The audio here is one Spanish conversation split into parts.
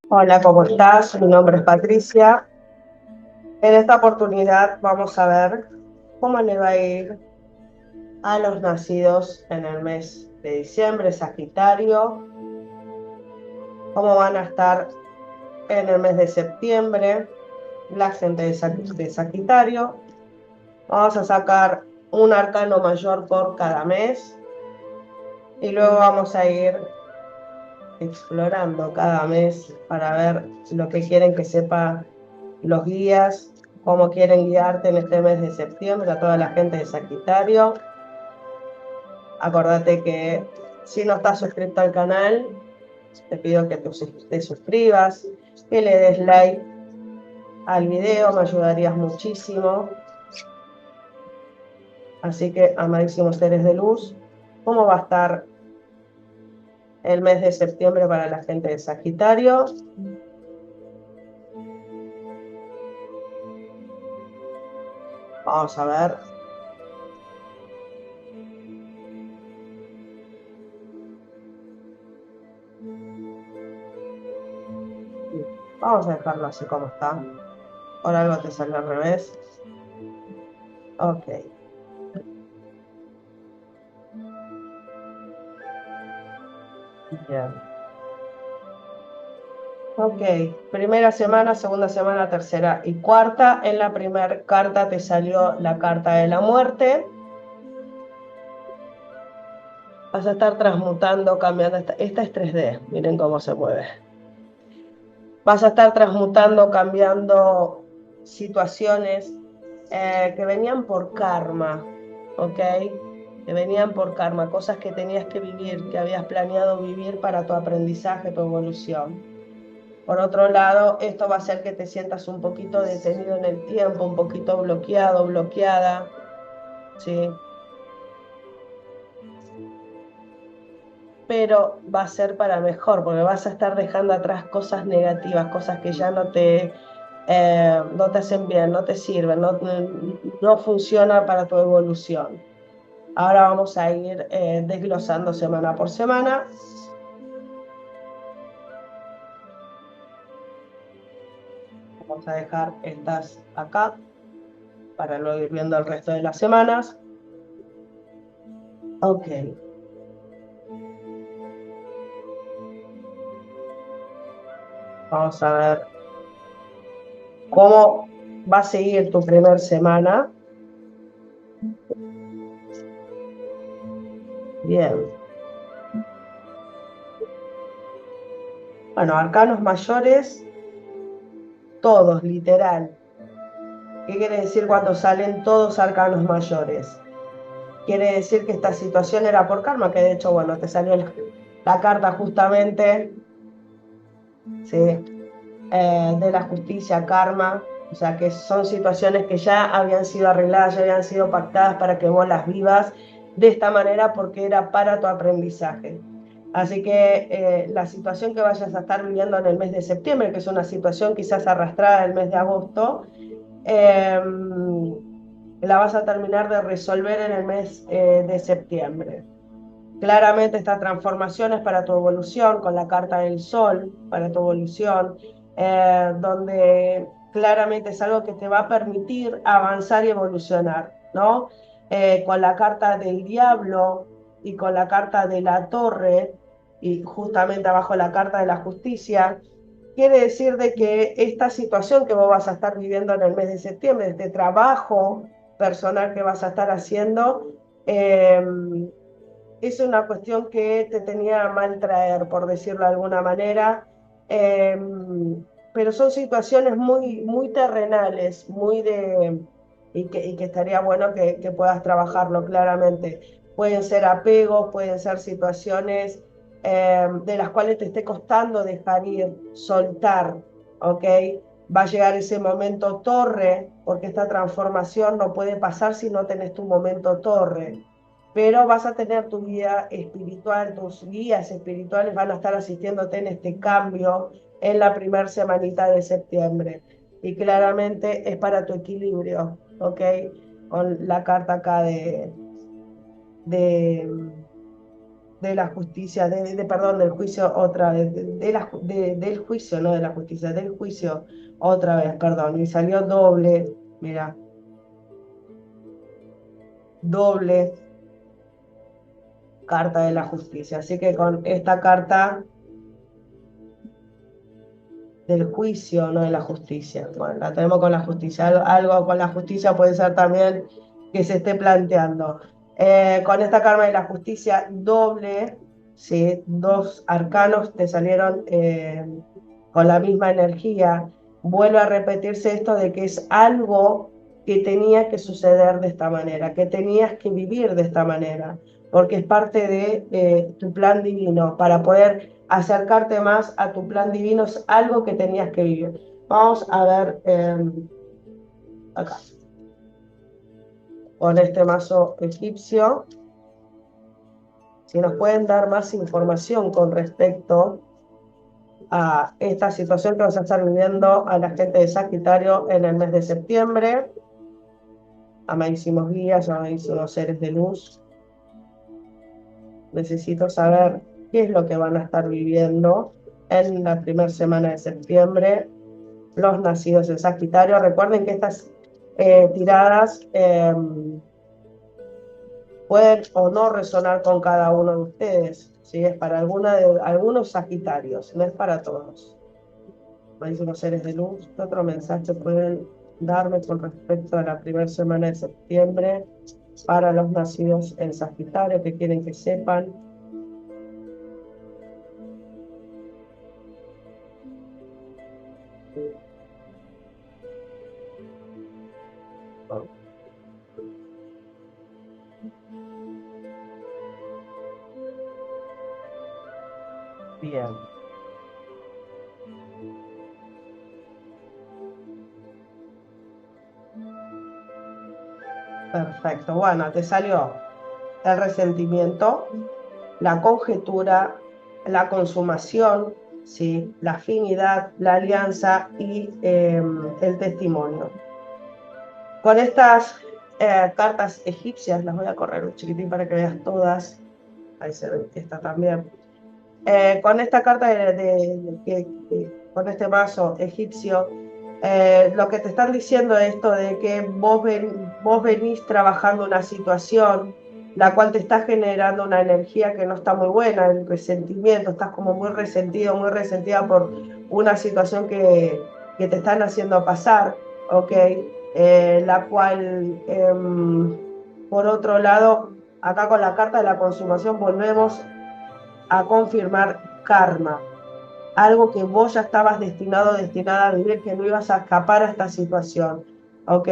Hola, ¿cómo estás? Mi nombre es Patricia. En esta oportunidad vamos a ver cómo le va a ir a los nacidos en el mes de diciembre, Sagitario, cómo van a estar en el mes de septiembre, la gente de Sagitario. Vamos a sacar un arcano mayor por cada mes y luego vamos a ir explorando cada mes para ver lo que quieren que sepa los guías, cómo quieren guiarte en este mes de septiembre a toda la gente de Sagitario. Acordate que si no estás suscrito al canal, te pido que te suscribas, que le des like al video, me ayudarías muchísimo. Así que, amadísimos seres de luz, ¿cómo va a estar el mes de septiembre para la gente de Sagitario? Vamos a ver. Vamos a dejarlo así como está. Por algo te salió al revés. Ok. Bien. Ok, primera semana, segunda semana, tercera y cuarta. En la primera carta te salió la carta de la muerte. Vas a estar transmutando, cambiando. Esta es 3D, miren cómo se mueve. Vas a estar transmutando, cambiando situaciones que venían por karma, ¿ok? Que venían por karma, cosas que tenías que vivir, que habías planeado vivir para tu aprendizaje, tu evolución. Por otro lado, esto va a hacer que te sientas un poquito detenido en el tiempo, un poquito bloqueado, bloqueada, ¿sí? Pero va a ser para mejor, porque vas a estar dejando atrás cosas negativas, cosas que ya no te hacen bien, no te sirven, no funcionan para tu evolución. Ahora vamos a ir desglosando semana por semana. Vamos a dejar estas acá para luego ir viendo el resto de las semanas. Ok. Vamos a ver cómo va a seguir tu primer semana. Bien. Bueno, arcanos mayores, todos, literal. ¿Qué quiere decir cuando salen todos arcanos mayores? Quiere decir que esta situación era por karma, que de hecho, bueno, te salió la carta justamente, ¿sí? De la justicia, karma, o sea que son situaciones que ya habían sido arregladas, ya habían sido pactadas para que vos las vivas de esta manera porque era para tu aprendizaje. Así que la situación que vayas a estar viviendo en el mes de septiembre, que es una situación quizás arrastrada del mes de agosto, eh, la vas a terminar de resolver en el mes de septiembre. Claramente esta transformación es para tu evolución, con la carta del sol, para tu evolución, donde claramente es algo que te va a permitir avanzar y evolucionar, ¿no? Con la carta del diablo y con la carta de la torre, y justamente abajo la carta de la justicia, quiere decir de que esta situación que vos vas a estar viviendo en el mes de septiembre, este trabajo personal que vas a estar haciendo, eh, es una cuestión que te tenía a mal traer, por decirlo de alguna manera, eh, pero son situaciones muy terrenales, y que estaría bueno que puedas trabajarlo claramente. Pueden ser apegos, pueden ser situaciones de las cuales te esté costando dejar ir, soltar, ¿ok? Va a llegar ese momento torre, porque esta transformación no puede pasar si no tenés tu momento torre, pero vas a tener tu guía espiritual, tus guías espirituales van a estar asistiéndote en este cambio en la primera semanita de septiembre. Y claramente es para tu equilibrio, ¿ok? Con la carta acá de, de la justicia, perdón, del juicio otra vez, del juicio, no de la justicia, del juicio otra vez, perdón, y salió doble, mira, doble carta de la justicia. Así que con esta carta del juicio, no de la justicia, bueno, la tenemos con la justicia, algo con la justicia puede ser también que se esté planteando. Con esta karma de la justicia doble, ¿sí? Dos arcanos te salieron con la misma energía. Vuelve a repetirse esto de que es algo que tenía que suceder de esta manera, que tenías que vivir de esta manera, porque es parte de tu plan divino. Para poder acercarte más a tu plan divino es algo que tenías que vivir. Vamos a ver acá, con este mazo egipcio, si nos pueden dar más información con respecto a esta situación que vamos a estar viviendo a la gente de Sagitario en el mes de septiembre. Amadísimos guías, amadísimos seres de luz, necesito saber qué es lo que van a estar viviendo en la primera semana de septiembre los nacidos en Sagitario. Recuerden que estas tiradas pueden o no resonar con cada uno de ustedes, ¿sí? Es para algunos Sagitarios, no es para todos. Buenísimos seres de luz, ¿qué otro mensaje pueden darme con respecto a la primera semana de septiembre para los nacidos en Sagitario, que quieren que sepan? Bien. Perfecto. Bueno, te salió el resentimiento, la conjetura, la consumación, ¿sí? La afinidad, la alianza y el testimonio. Con estas cartas egipcias, las voy a correr un chiquitín para que veas todas. Ahí se ve esta también. Con esta carta con este mazo egipcio, lo que te están diciendo es esto de que vos venís trabajando una situación la cual te está generando una energía que no está muy buena, el resentimiento, estás como muy resentido, muy resentida por una situación que te están haciendo pasar, ¿ok? La cual, por otro lado, acá con la carta de la consumación volvemos a confirmar karma, algo que vos ya estabas destinada a vivir, que no ibas a escapar a esta situación, ¿ok?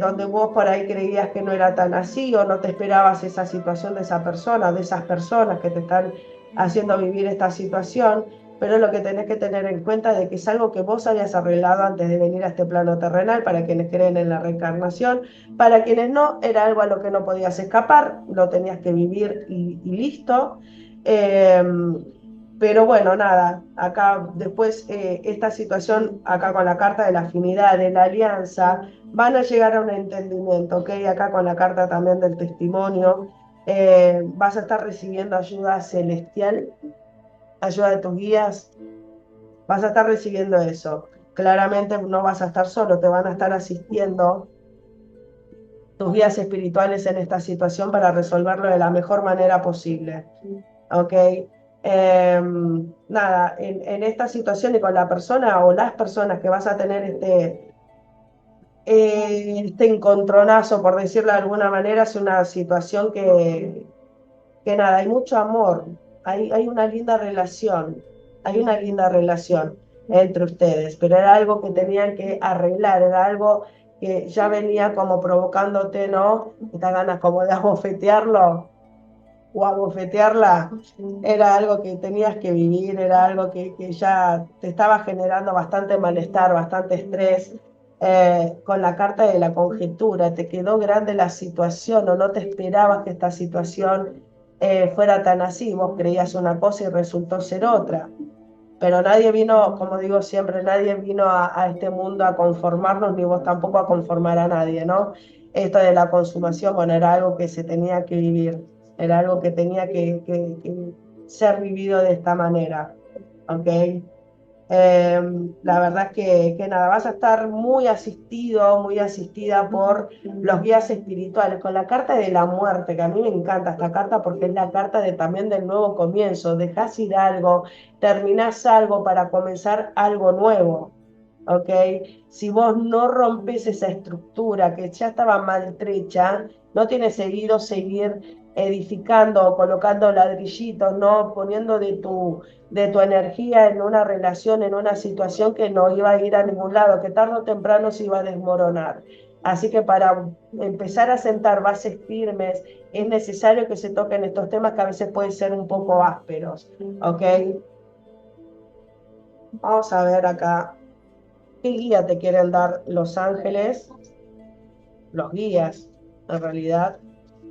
Donde vos por ahí creías que no era tan así o no te esperabas esa situación de esa persona, de esas personas que te están haciendo vivir esta situación, pero lo que tenés que tener en cuenta es que es algo que vos habías arreglado antes de venir a este plano terrenal, para quienes creen en la reencarnación. Para quienes no, era algo a lo que no podías escapar, lo tenías que vivir y listo. Pero bueno, nada, acá después esta situación, acá con la carta de la afinidad, de la alianza, van a llegar a un entendimiento, ¿ok? Acá con la carta también del testimonio, vas a estar recibiendo ayuda celestial, ayuda de tus guías, vas a estar recibiendo eso. Claramente no vas a estar solo, te van a estar asistiendo tus guías espirituales en esta situación para resolverlo de la mejor manera posible, ¿ok? Nada, en esta situación y con la persona o las personas que vas a tener este encontronazo, por decirlo de alguna manera, es una situación que nada, hay mucho amor, hay una linda relación, hay una linda relación entre ustedes, pero era algo que tenían que arreglar, era algo que ya venía como provocándote, ¿no? Estas ganas como de abofetearlo o abofetearla, era algo que tenías que vivir, era algo que ya te estaba generando bastante malestar, bastante estrés. Con la carta de la conjetura, te quedó grande la situación o no te esperabas que esta situación fuera tan así, vos creías una cosa y resultó ser otra. Pero nadie vino, como digo siempre, nadie vino a este mundo a conformarnos, ni vos tampoco a conformar a nadie, ¿no? Esto de la consumación, bueno, era algo que se tenía que vivir. era algo que tenía que ser vivido de esta manera, ¿ok? La verdad es que nada, vas a estar muy asistido, muy asistida por los guías espirituales, con la carta de la muerte, que a mí me encanta esta carta porque es la carta también del nuevo comienzo, dejás ir algo, terminás algo para comenzar algo nuevo, ¿ok? Si vos no rompes esa estructura que ya estaba maltrecha, no tiene seguido seguir edificando o colocando ladrillitos, ¿no? Poniendo de tu energía en una relación, en una situación que no iba a ir a ningún lado, que tarde o temprano se iba a desmoronar. Así que para empezar a sentar bases firmes es necesario que se toquen estos temas que a veces pueden ser un poco ásperos, ¿ok? Vamos a ver acá. ¿Qué guía te quieren dar los ángeles, los guías, en realidad,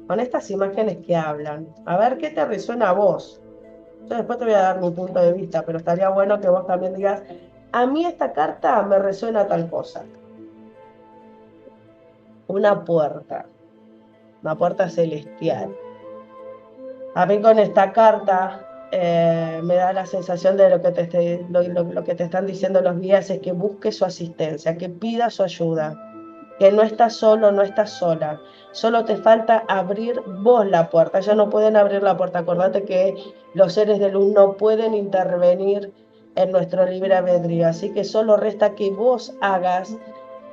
con estas imágenes que hablan? A ver qué te resuena a vos. Yo después te voy a dar mi punto de vista, pero estaría bueno que vos también digas, a mí esta carta me resuena tal cosa. Una puerta celestial. A mí con esta carta me da la sensación de lo que te están diciendo los guías es que busques su asistencia, que pidas su ayuda, que no estás solo, no estás sola. Solo te falta abrir vos la puerta. Ellos no pueden abrir la puerta. Acordate que los seres de luz no pueden intervenir en nuestro libre albedrío. Así que solo resta que vos hagas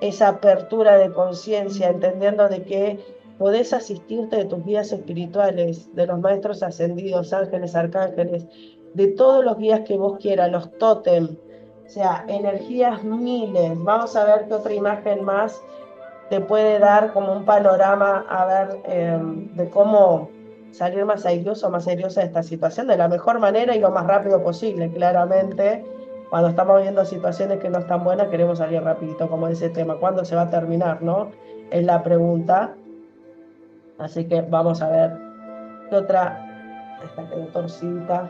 esa apertura de conciencia, entendiendo de que podés asistirte de tus guías espirituales, de los maestros ascendidos, ángeles, arcángeles, de todos los guías que vos quieras, los tótem, o sea, energías miles. Vamos a ver qué otra imagen más te puede dar como un panorama, a ver, de cómo salir más airoso, más airosa de esta situación, de la mejor manera y lo más rápido posible, claramente. Cuando estamos viendo situaciones que no están buenas, queremos salir rapidito, como ese tema. ¿Cuándo se va a terminar, no? Es la pregunta. Así que vamos a ver qué otra. Esta quedó torcida.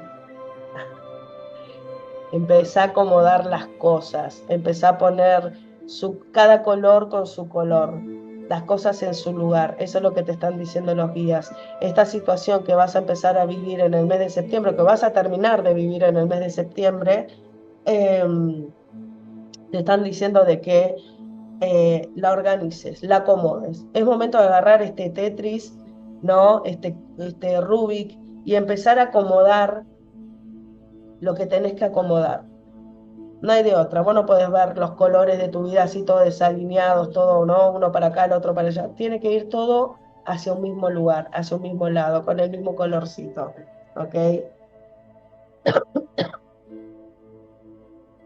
Empezá a acomodar las cosas, empezá a poner cada color con su color, las cosas en su lugar. Eso es lo que te están diciendo los guías. Esta situación que vas a empezar a vivir en el mes de septiembre, que vas a terminar de vivir en el mes de septiembre, te están diciendo de que la organices, la acomodes. Es momento de agarrar este Tetris, ¿no? Este Rubik y empezar a acomodar lo que tenés que acomodar. No hay de otra. Vos no podés ver los colores de tu vida así todos desalineados, todo, ¿no? Uno para acá, el otro para allá. Tiene que ir todo hacia un mismo lugar, hacia un mismo lado, con el mismo colorcito. ¿Ok?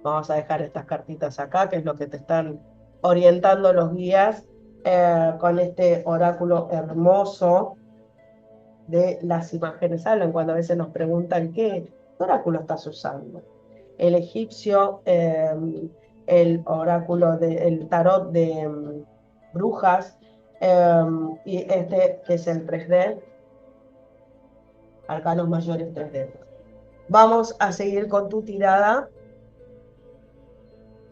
Vamos a dejar estas cartitas acá, que es lo que te están orientando los guías con este oráculo hermoso de las imágenes. Hablan cuando a veces nos preguntan qué oráculo estás usando. El egipcio, el oráculo, el tarot de brujas, y este que es el 3D, arcanos mayores 3D. Vamos a seguir con tu tirada.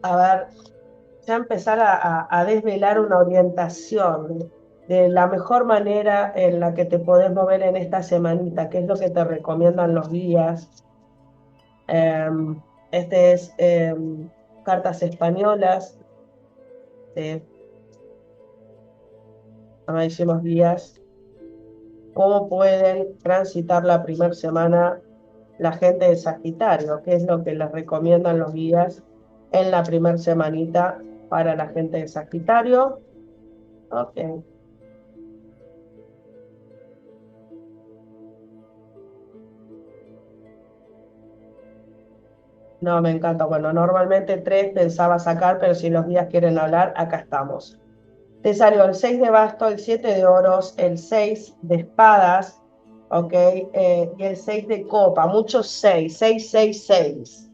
A ver, ya empezar a desvelar una orientación de la mejor manera en la que te podés mover en esta semanita, que es lo que te recomiendan los guías. Este es cartas españolas, amadísimos guías. ¿Cómo pueden transitar la primera semana la gente de Sagitario? ¿Qué es lo que les recomiendan los guías en la primera semanita para la gente de Sagitario? Ok. No, me encanta. Bueno, normalmente tres pensaba sacar, pero si los guías quieren hablar, acá estamos. Te salió el 6 de basto, el 7 de oros, el 6 de espadas, ¿ok? Y el 6 de copa, muchos 6, 6, 6, 6.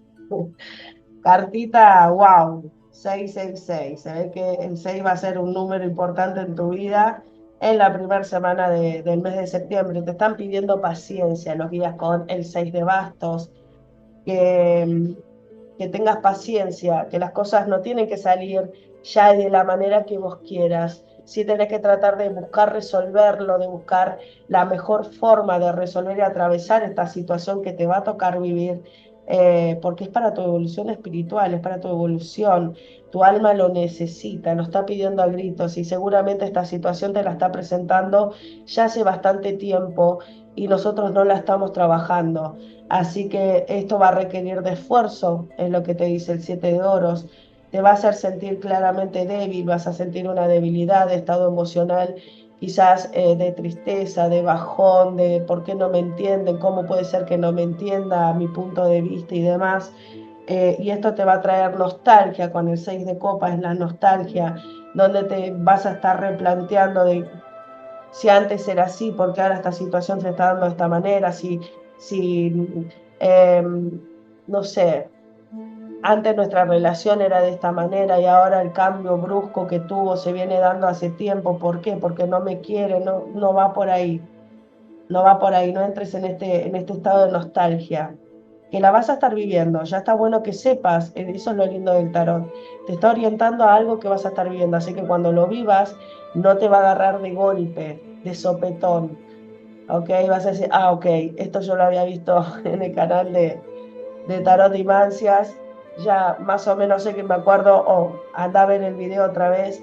Cartita, wow, 666. Se ve que el 6 va a ser un número importante en tu vida en la primera semana del mes de septiembre. Te están pidiendo paciencia los días con el 6 de bastos, que, que tengas paciencia, que las cosas no tienen que salir ya de la manera que vos quieras. sí tenés que tratar de buscar resolverlo, de buscar la mejor forma de resolver y atravesar esta situación que te va a tocar vivir, porque es para tu evolución espiritual, es para tu evolución. Tu alma lo necesita, lo está pidiendo a gritos y seguramente esta situación te la está presentando ya hace bastante tiempo y nosotros no la estamos trabajando. Así que esto va a requerir de esfuerzo, es lo que te dice el 7 de oros. Te va a hacer sentir claramente débil, vas a sentir una debilidad de estado emocional, quizás de tristeza, de bajón, de por qué no me entienden, cómo puede ser que no me entienda mi punto de vista y demás. Y esto te va a traer nostalgia, con el 6 de copas es la nostalgia, donde te vas a estar replanteando de si antes era así, por qué ahora esta situación se está dando de esta manera, si eh, no sé, antes nuestra relación era de esta manera y ahora el cambio brusco que tuvo se viene dando hace tiempo. ¿Por qué? Porque no me quiere, no, no va por ahí, no va por ahí, no entres en este estado de nostalgia, que la vas a estar viviendo. Ya está bueno que sepas, eso es lo lindo del tarot, te está orientando a algo que vas a estar viviendo, así que cuando lo vivas no te va a agarrar de golpe, de sopetón, ¿ok? Vas a decir, ah, ok, esto yo lo había visto en el canal de Tarot y Mancias, ya más o menos sé que me acuerdo, o anda a ver el video otra vez,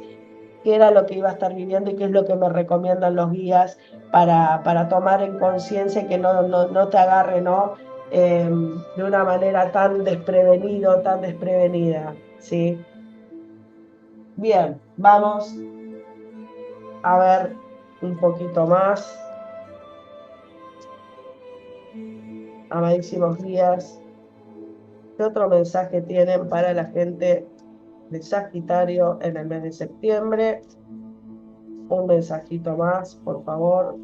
qué era lo que iba a estar viviendo y qué es lo que me recomiendan los guías para tomar en conciencia y que no te agarre, ¿no? De una manera tan desprevenido, tan desprevenida, ¿sí? Bien, vamos a ver un poquito más. Amadísimos guías, ¿qué otro mensaje tienen para la gente de Sagitario en el mes de septiembre? Un mensajito más, por favor.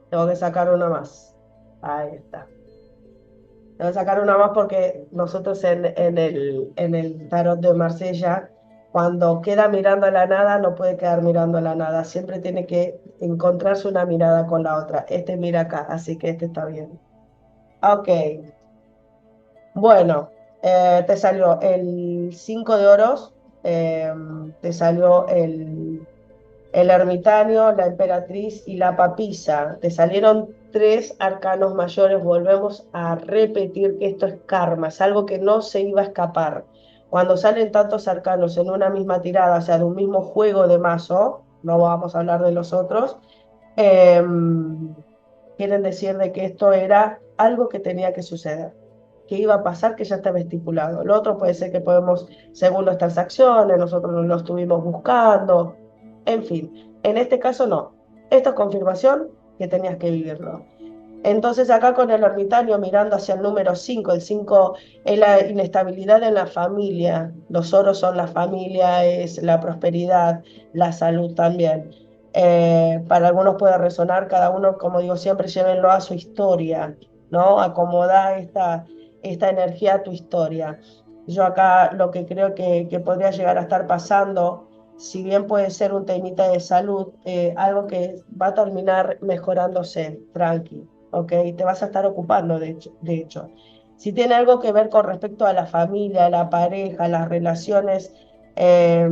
Tengo que sacar una más. Ahí está. Tengo que sacar una más porque nosotros en el tarot de Marsella, cuando queda mirando a la nada, no puede quedar mirando a la nada. Siempre tiene que encontrarse una mirada con la otra. Este mira acá, así que este está bien. Ok. Bueno, te salió el 5 de oros, eh, te salió el ermitaño, la emperatriz y la papisa. Te salieron tres arcanos mayores. Volvemos a repetir que esto es karma, es algo que no se iba a escapar. Cuando salen tantos arcanos en una misma tirada, o sea, de un mismo juego de mazo, no vamos a hablar de los otros, eh, quieren decir de que esto era algo que tenía que suceder, que iba a pasar, que ya estaba estipulado. Lo otro puede ser que podemos, según nuestras acciones, nosotros lo estuvimos buscando, en fin, en este caso no. Esto es confirmación que tenías que vivirlo. Entonces acá con el ermitaño mirando hacia el número 5, el 5 es la inestabilidad en la familia, los oros son la familia, es la prosperidad, la salud también. Para algunos puede resonar, cada uno, como digo siempre, llévenlo a su historia, ¿no? Acomoda esta energía a tu historia. Yo acá lo que creo que podría llegar a estar pasando, si bien puede ser un temita de salud, algo que va a terminar mejorándose, tranqui. ¿Ok? Te vas a estar ocupando, de hecho. Si tiene algo que ver con respecto a la familia, a la pareja, las relaciones eh,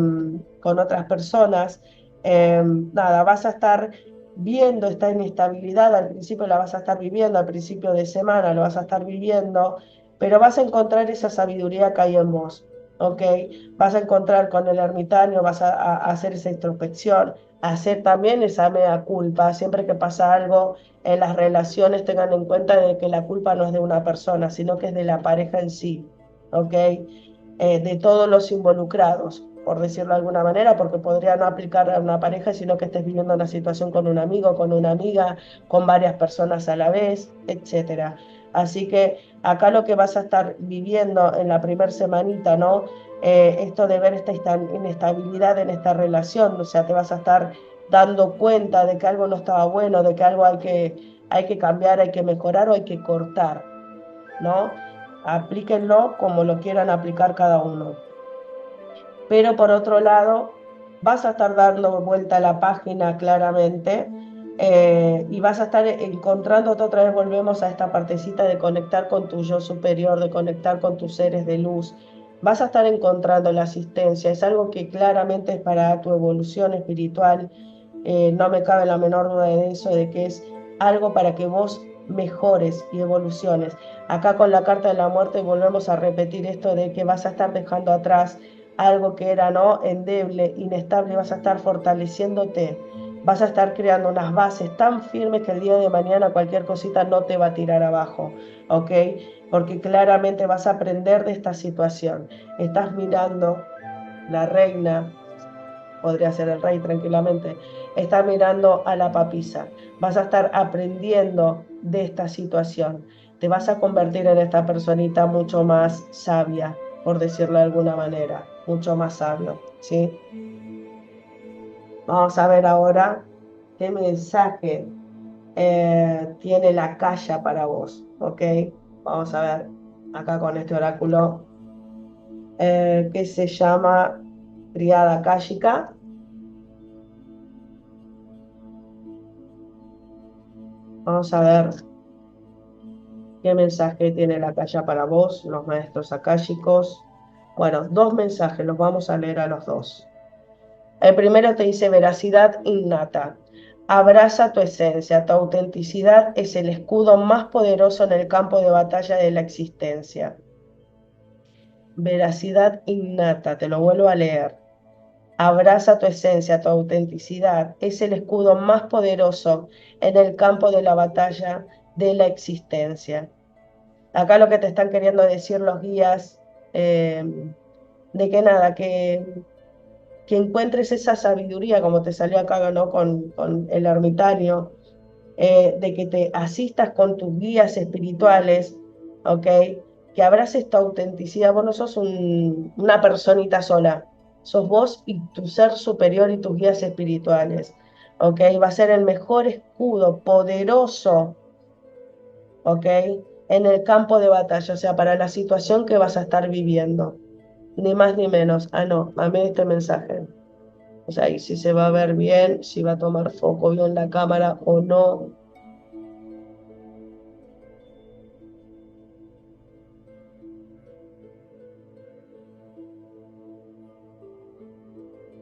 con otras personas, nada, vas a estar viendo esta inestabilidad, al principio la vas a estar viviendo, al principio de semana lo vas a estar viviendo, pero vas a encontrar esa sabiduría que hay en vos, ¿ok? Vas a encontrar con el ermitaño, vas a hacer esa introspección, a hacer también esa mea culpa, siempre que pasa algo en las relaciones tengan en cuenta de que la culpa no es de una persona, sino que es de la pareja en sí, ¿ok? De todos los involucrados, por decirlo de alguna manera, porque podría no aplicar a una pareja, sino que estés viviendo una situación con un amigo, con una amiga, con varias personas a la vez, etcétera. Así que acá lo que vas a estar viviendo en la primer semanita, ¿no? Esto de ver esta inestabilidad en esta relación, o sea, te vas a estar dando cuenta de que algo no estaba bueno, de que algo hay que cambiar, hay que mejorar o hay que cortar, ¿no? aplíquenlo como lo quieran aplicar cada uno. Pero por otro lado, vas a estar dando vuelta a la página claramente y vas a estar encontrándote otra vez, volvemos a esta partecita de conectar con tu yo superior, de conectar con tus seres de luz. Vas a estar encontrando la asistencia, es algo que claramente es para tu evolución espiritual. No me cabe la menor duda de eso, de que es algo para que vos mejores y evoluciones. Acá con la carta de la muerte volvemos a repetir esto de que vas a estar dejando atrás algo que era no endeble, inestable, vas a estar fortaleciéndote, vas a estar creando unas bases tan firmes que el día de mañana cualquier cosita no te va a tirar abajo, ¿ok? Porque claramente vas a aprender de esta situación. Estás mirando la reina, podría ser el rey tranquilamente, está mirando a la papisa. Vas a estar aprendiendo de esta situación. Te vas a convertir en esta personita mucho más sabia, por decirlo de alguna manera, mucho más sabio, ¿sí? Vamos a ver ahora qué mensaje tiene la Kaya para vos, ¿ok? Vamos a ver acá con este oráculo que se llama Triada Káshica. Vamos a ver qué mensaje tiene la Kaya para vos, los maestros akáshicos. Bueno, dos mensajes, los vamos a leer a los dos. El primero te dice veracidad innata. Abraza tu esencia, tu autenticidad es el escudo más poderoso en el campo de batalla de la existencia. Veracidad innata, te lo vuelvo a leer. Abraza tu esencia, tu autenticidad es el escudo más poderoso en el campo de la batalla de la existencia. Acá lo que te están queriendo decir los guías, de que nada, que encuentres esa sabiduría, como te salió acá, ¿no? Con el ermitaño, de que te asistas con tus guías espirituales, ¿ok? Que abraces tu autenticidad. Vos no sos una personita sola, sos vos y tu ser superior y tus guías espirituales, ¿ok? Va a ser el mejor escudo poderoso, ¿ok? En el campo de batalla, o sea, para la situación que vas a estar viviendo. Ni más ni menos. Ah, no, a mí este mensaje. O sea, y si se va a ver bien, si va a tomar foco bien la cámara o no.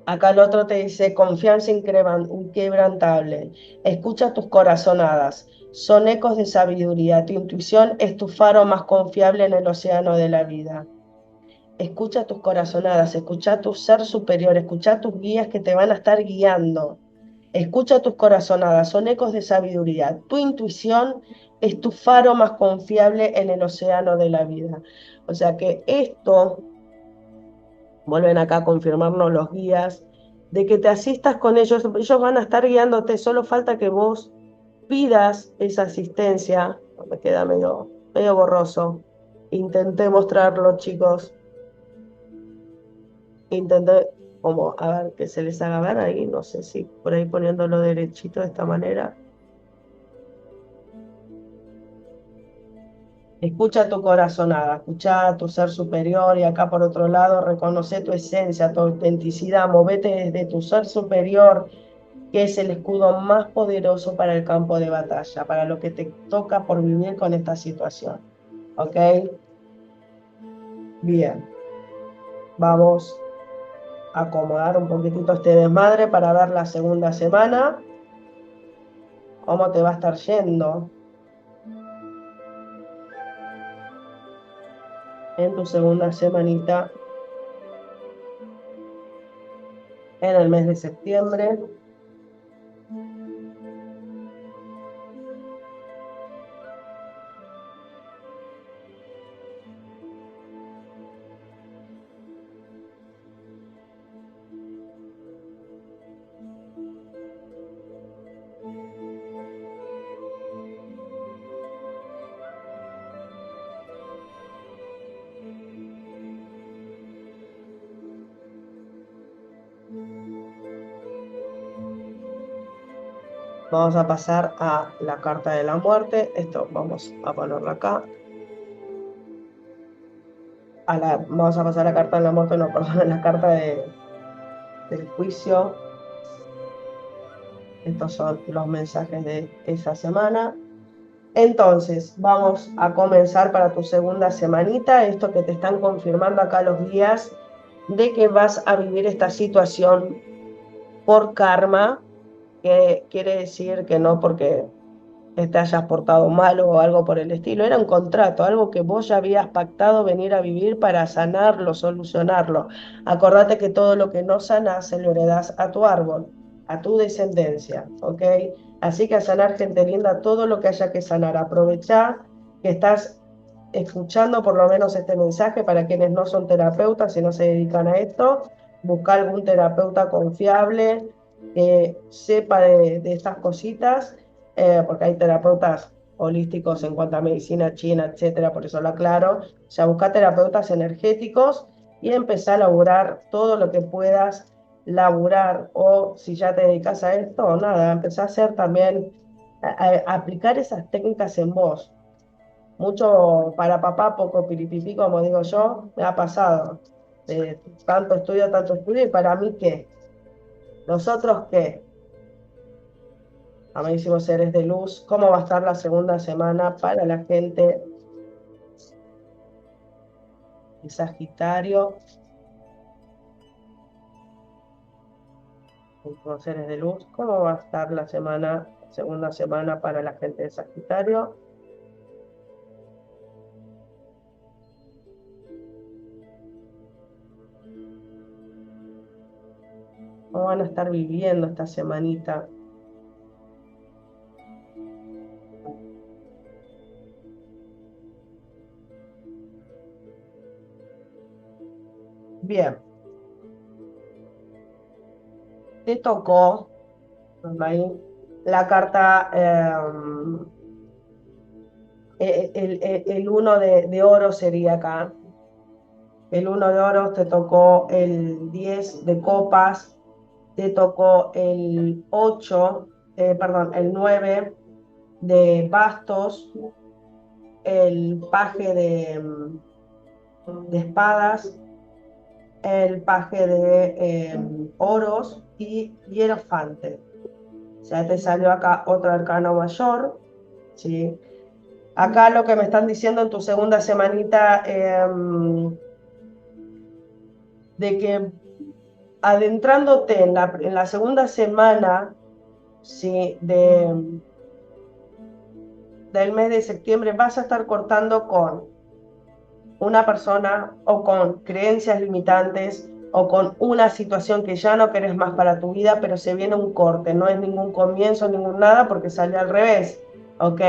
Acá el otro te dice confianza inquebrantable. Escucha tus corazonadas. Son ecos de sabiduría. Tu intuición es tu faro más confiable en el océano de la vida. Escucha tus corazonadas, escucha tu ser superior, escucha tus guías que te van a estar guiando. Escucha tus corazonadas, son ecos de sabiduría. Tu intuición es tu faro más confiable en el océano de la vida. O sea que esto, vuelven acá a confirmarnos los guías, de que te asistas con ellos, ellos van a estar guiándote, solo falta que vos pidas esa asistencia. Me queda medio borroso. Intenté mostrarlo, chicos. Intenté como, a ver, que se les haga ver ahí, no sé si por ahí poniéndolo derechito de esta manera. Escucha tu corazonada, escucha tu ser superior y acá por otro lado reconoce tu esencia, tu autenticidad, movete desde tu ser superior, que es el escudo más poderoso para el campo de batalla, para lo que te toca por vivir con esta situación. ¿Ok? Bien, vamos a acomodar un poquitito este desmadre para ver la segunda semana, cómo te va a estar yendo en tu segunda semanita en el mes de septiembre. Vamos a pasar a la carta de la muerte. Esto vamos a ponerlo acá. vamos a pasar la carta de la muerte, no, perdón, la carta del juicio. Estos son los mensajes de esa semana. Entonces, vamos a comenzar para tu segunda semanita, esto que te están confirmando acá los días, de que vas a vivir esta situación por karma, que quiere decir que no porque te hayas portado mal o algo por el estilo, era un contrato, algo que vos ya habías pactado venir a vivir para sanarlo, solucionarlo. Acordate que todo lo que no sanás se lo heredás a tu árbol, a tu descendencia, ¿ok? Así que a sanar, gente linda, todo lo que haya que sanar. Aprovechá que estás escuchando por lo menos este mensaje para quienes no son terapeutas y no se dedican a esto. Busca algún terapeuta confiable que sepa de estas cositas, porque hay terapeutas holísticos en cuanto a medicina china, etcétera, por eso lo aclaro. O sea, busca terapeutas energéticos y empezá a laburar todo lo que puedas laburar, o si ya te dedicas a esto, nada, empezá a hacer también, a aplicar esas técnicas en vos. Mucho para papá, poco piripipí, como digo yo, me ha pasado. Tanto estudio, y para mí, ¿qué? ¿Nosotros qué? Amadísimos seres de luz, ¿cómo va a estar la segunda semana para la gente de Sagitario? Amadísimos seres de luz, ¿cómo va a estar la segunda semana para la gente de Sagitario? ¿Cómo van a estar viviendo esta semanita? Bien, te tocó ahí la carta, el uno de oro sería acá. El uno de oros, te tocó el 10 de copas, te tocó el 8, perdón, el 9 de bastos, el paje de espadas, el paje de oros y hierofante. Ya te salió acá otro arcano mayor, ¿sí? Acá lo que me están diciendo en tu segunda semanita, de que adentrándote en la segunda semana, ¿sí? Del mes de septiembre, vas a estar cortando con una persona o con creencias limitantes o con una situación que ya no querés más para tu vida, pero se viene un corte, no es ningún comienzo, ningún nada, porque sale al revés, ¿ok?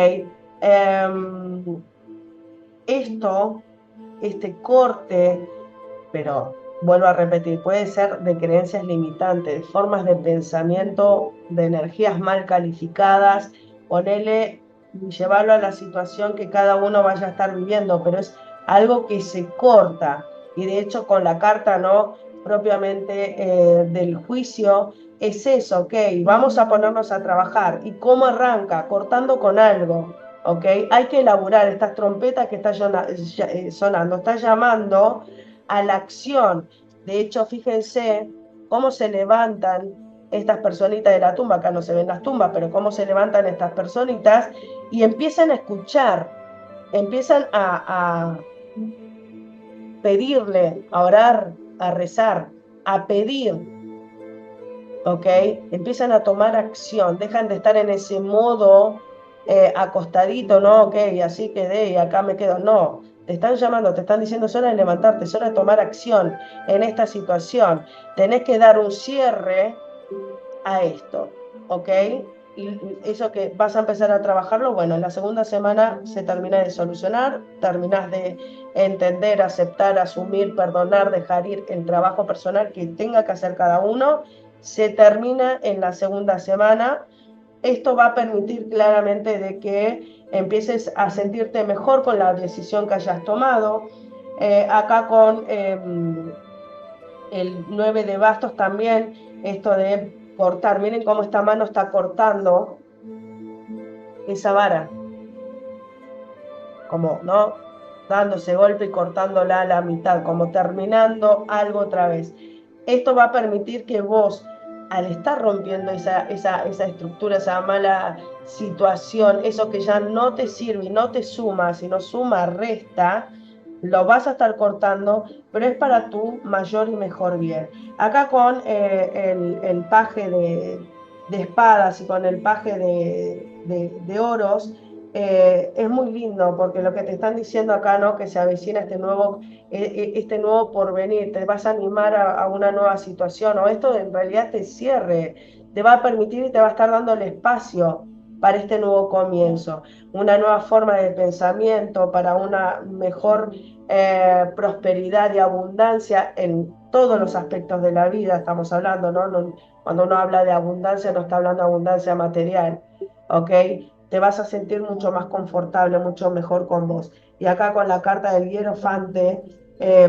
Esto, este corte, pero vuelvo a repetir, puede ser de creencias limitantes, formas de pensamiento, de energías mal calificadas, ponele y llevarlo a la situación que cada uno vaya a estar viviendo, pero es algo que se corta. Y de hecho con la carta, ¿no? Propiamente del juicio, es eso, ok, vamos a ponernos a trabajar. ¿Y cómo arranca? Cortando con algo. ¿Ok? Hay que elaborar estas trompetas que está sonando, está llamando a la acción. De hecho, fíjense cómo se levantan estas personitas de la tumba, acá no se ven las tumbas, pero cómo se levantan estas personitas y empiezan a escuchar, empiezan a pedirle, a orar, a rezar, a pedir, ¿ok? Empiezan a tomar acción, dejan de estar en ese modo acostadito, ¿no? Ok, así quedé y acá me quedo. No, te están llamando, te están diciendo, es hora de levantarte, es hora de tomar acción en esta situación. Tenés que dar un cierre a esto, ¿ok? Y eso que vas a empezar a trabajarlo, bueno, en la segunda semana se termina de solucionar, terminas de entender, aceptar, asumir, perdonar, dejar ir el trabajo personal que tenga que hacer cada uno, se termina en la segunda semana. Esto va a permitir claramente de que empieces a sentirte mejor con la decisión que hayas tomado. Acá con el 9 de bastos también, esto de cortar, miren cómo esta mano está cortando esa vara, como, ¿no? dándose golpe y cortándola a la mitad, como terminando algo otra vez. Esto va a permitir que vos, al estar rompiendo esa estructura, esa mala situación, eso que ya no te sirve y no te suma, sino suma, resta, lo vas a estar cortando, pero es para tu mayor y mejor bien. Acá con el paje de espadas y con el paje de oros, es muy lindo porque lo que te están diciendo acá, ¿no? Que se avecina este nuevo porvenir, te vas a animar a una nueva situación, o esto en realidad te cierre, te va a permitir y te va a estar dando el espacio para este nuevo comienzo, una nueva forma de pensamiento, para una mejor prosperidad y abundancia en todos los aspectos de la vida, estamos hablando, ¿no? Cuando uno habla de abundancia, no está hablando de abundancia material, ¿ok? Te vas a sentir mucho más confortable, mucho mejor con vos. Y acá con la carta del hierofante,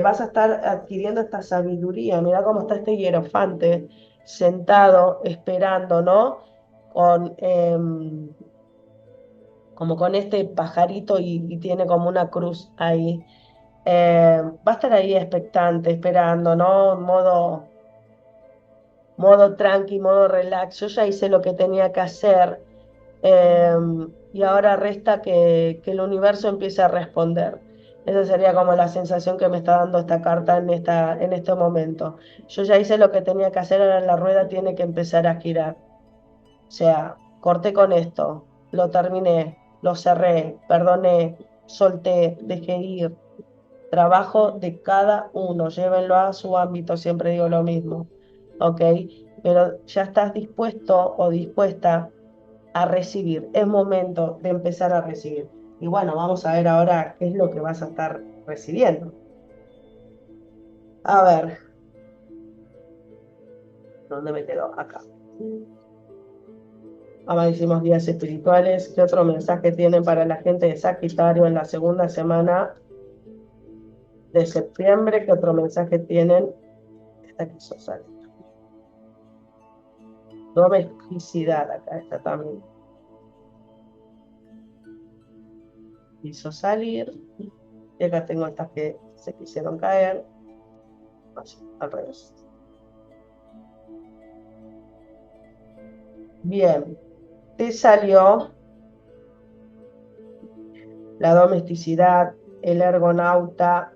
vas a estar adquiriendo esta sabiduría. Mira cómo está este hierofante sentado, esperando, ¿no? Con, como con este pajarito y tiene como una cruz ahí. Va a estar ahí expectante, esperando, ¿no? Modo tranqui, modo relax. Yo ya hice lo que tenía que hacer. Y ahora resta que el universo empiece a responder. Esa sería como la sensación que me está dando esta carta en este momento. Yo ya hice lo que tenía que hacer, ahora la rueda tiene que empezar a girar. O sea, corté con esto, lo terminé, lo cerré, perdoné, solté, dejé ir. Trabajo de cada uno, llévenlo a su ámbito, siempre digo lo mismo, ¿ok? Pero ya estás dispuesto o dispuesta a recibir, es momento de empezar a recibir. Y bueno, vamos a ver ahora qué es lo que vas a estar recibiendo. A ver, ¿dónde me quedo? Acá. Amadísimos días espirituales, ¿qué otro mensaje tienen para la gente de Sagitario en la segunda semana de septiembre? ¿Qué otro mensaje tienen? Esta quiso salir. Domesticidad, acá está también. Quiso salir. Y acá tengo estas que se quisieron caer. Así, al revés. Bien, te salió la domesticidad, el ergonauta,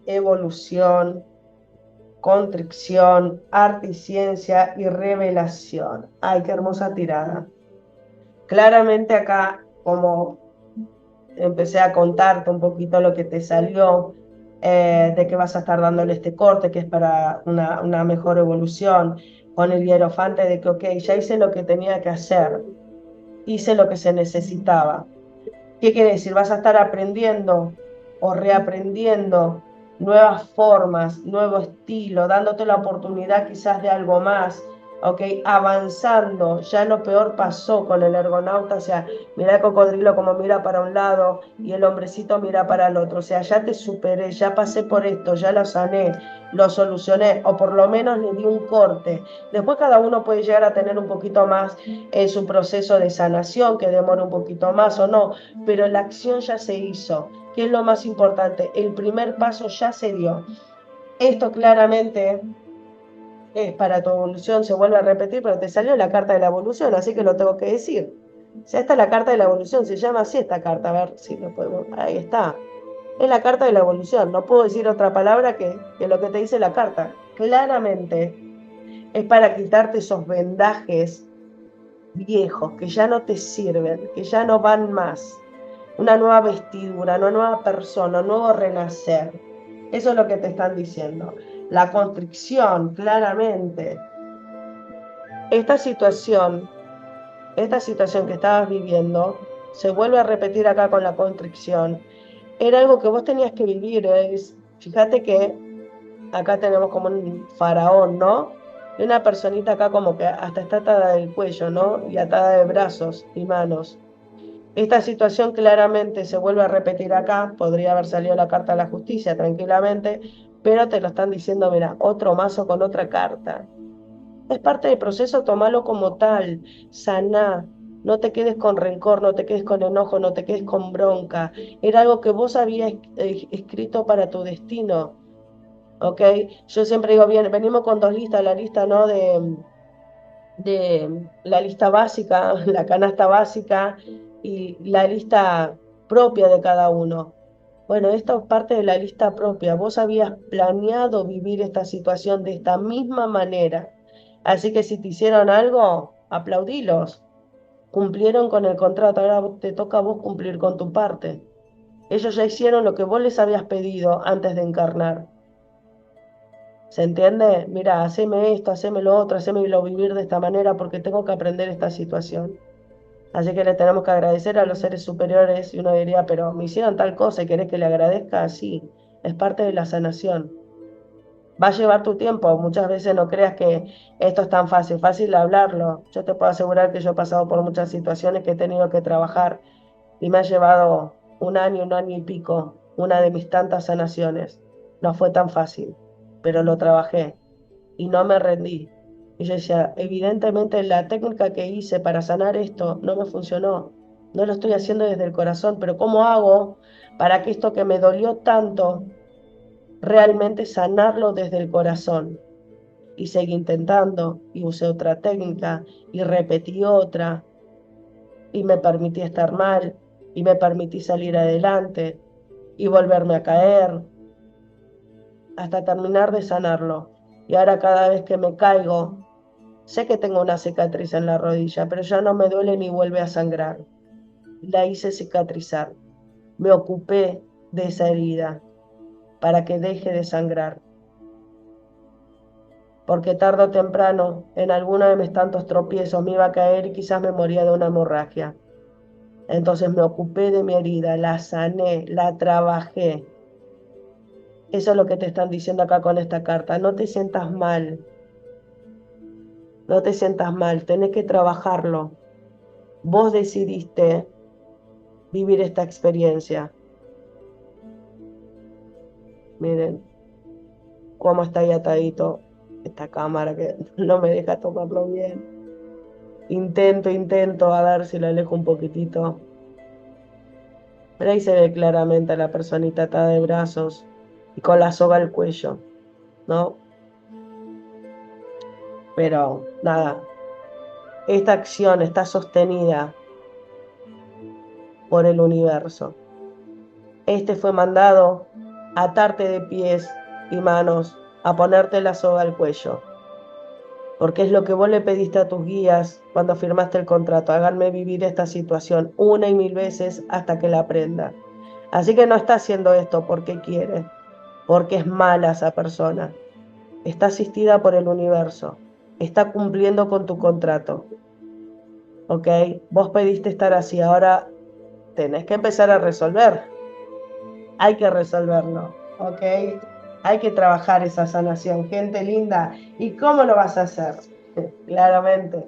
evolución, constricción, arte y ciencia y revelación. Ay, qué hermosa tirada. Claramente acá, como empecé a contarte un poquito lo que te salió, de que vas a estar dándole este corte, que es para una mejor evolución, con el hierofante de que, ok, ya hice lo que tenía que hacer, hice lo que se necesitaba. ¿Qué quiere decir? Vas a estar aprendiendo o reaprendiendo nuevas formas, nuevo estilo, dándote la oportunidad quizás de algo más, ¿ok? Avanzando, ya lo peor pasó con el ergonauta, o sea, mira el cocodrilo como mira para un lado y el hombrecito mira para el otro, o sea, ya te superé, ya pasé por esto, ya lo sané, lo solucioné, o por lo menos le di un corte. Después cada uno puede llegar a tener un poquito más en su proceso de sanación, que demora un poquito más o no, pero la acción ya se hizo, que es lo más importante. El primer paso ya se dio. Esto claramente es para tu evolución, se vuelve a repetir, pero te salió la carta de la evolución, así que lo tengo que decir. O sea, esta es la carta de la evolución, se llama así esta carta, a ver si lo podemos. Ahí está. Es la carta de la evolución, no puedo decir otra palabra que lo que te dice la carta. Claramente es para quitarte esos vendajes viejos que ya no te sirven, que ya no van más. Una nueva vestidura, una nueva persona, un nuevo renacer. Eso es lo que te están diciendo. La constricción, claramente. Esta situación que estabas viviendo, se vuelve a repetir acá con la constricción. Era algo que vos tenías que vivir. Fíjate que acá tenemos como un faraón, ¿no? Y una personita acá como que hasta está atada del cuello, ¿no? Y atada de brazos y manos. Esta situación claramente se vuelve a repetir acá, podría haber salido la carta de la justicia tranquilamente, pero te lo están diciendo, mira, otro mazo con otra carta. Es parte del proceso, tomalo como tal, saná. No te quedes con rencor, no te quedes con enojo, no te quedes con bronca. Era algo que vos habías escrito para tu destino, ¿ok? Yo siempre digo, bien, venimos con dos listas, la lista, ¿no? De la lista básica, la canasta básica y la lista propia de cada uno. Bueno, esta es parte de la lista propia. Vos habías planeado vivir esta situación de esta misma manera. Así que si te hicieron algo, aplaudilos. Cumplieron con el contrato, ahora te toca a vos cumplir con tu parte. Ellos ya hicieron lo que vos les habías pedido antes de encarnar. ¿Se entiende? Mira, haceme esto, haceme lo otro, hacémelo vivir de esta manera porque tengo que aprender esta situación. Así que le tenemos que agradecer a los seres superiores y uno diría, pero me hicieron tal cosa y querés que le agradezca. Sí, es parte de la sanación. Va a llevar tu tiempo, muchas veces no creas que esto es tan fácil, fácil hablarlo. Yo te puedo asegurar que yo he pasado por muchas situaciones que he tenido que trabajar y me ha llevado un año y pico, una de mis tantas sanaciones. No fue tan fácil, pero lo trabajé y no me rendí. Y yo decía, evidentemente la técnica que hice para sanar esto no me funcionó. No lo estoy haciendo desde el corazón, pero ¿cómo hago para que esto que me dolió tanto, realmente sanarlo desde el corazón? Y seguí intentando, y usé otra técnica, y repetí otra, y me permití estar mal, y me permití salir adelante, y volverme a caer, hasta terminar de sanarlo. Y ahora cada vez que me caigo, sé que tengo una cicatriz en la rodilla, pero ya no me duele ni vuelve a sangrar. La hice cicatrizar. Me ocupé de esa herida para que deje de sangrar. Porque tarde o temprano, en alguno de mis tantos tropiezos, me iba a caer y quizás me moría de una hemorragia. Entonces me ocupé de mi herida, la sané, la trabajé. Eso es lo que te están diciendo acá con esta carta. No te sientas mal, no te sientas mal, tenés que trabajarlo. Vos decidiste vivir esta experiencia. Miren cómo está ahí atadito esta cámara que no me deja tomarlo bien. Intento a ver si lo alejo un poquitito. Pero ahí se ve claramente a la personita atada de brazos y con la soga al cuello, ¿no? Pero nada, esta acción está sostenida por el universo. Este fue mandado a atarte de pies y manos, a ponerte la soga al cuello, porque es lo que vos le pediste a tus guías cuando firmaste el contrato. Háganme vivir esta situación una y mil veces hasta que la aprenda. Así que no está haciendo esto porque quiere, porque es mala esa persona. Está asistida por el universo, está cumpliendo con tu contrato, ¿ok? Vos pediste estar así, ahora tenés que empezar a resolver, hay que resolverlo, ¿ok? Hay que trabajar esa sanación, gente linda. ¿Y cómo lo vas a hacer? Claramente,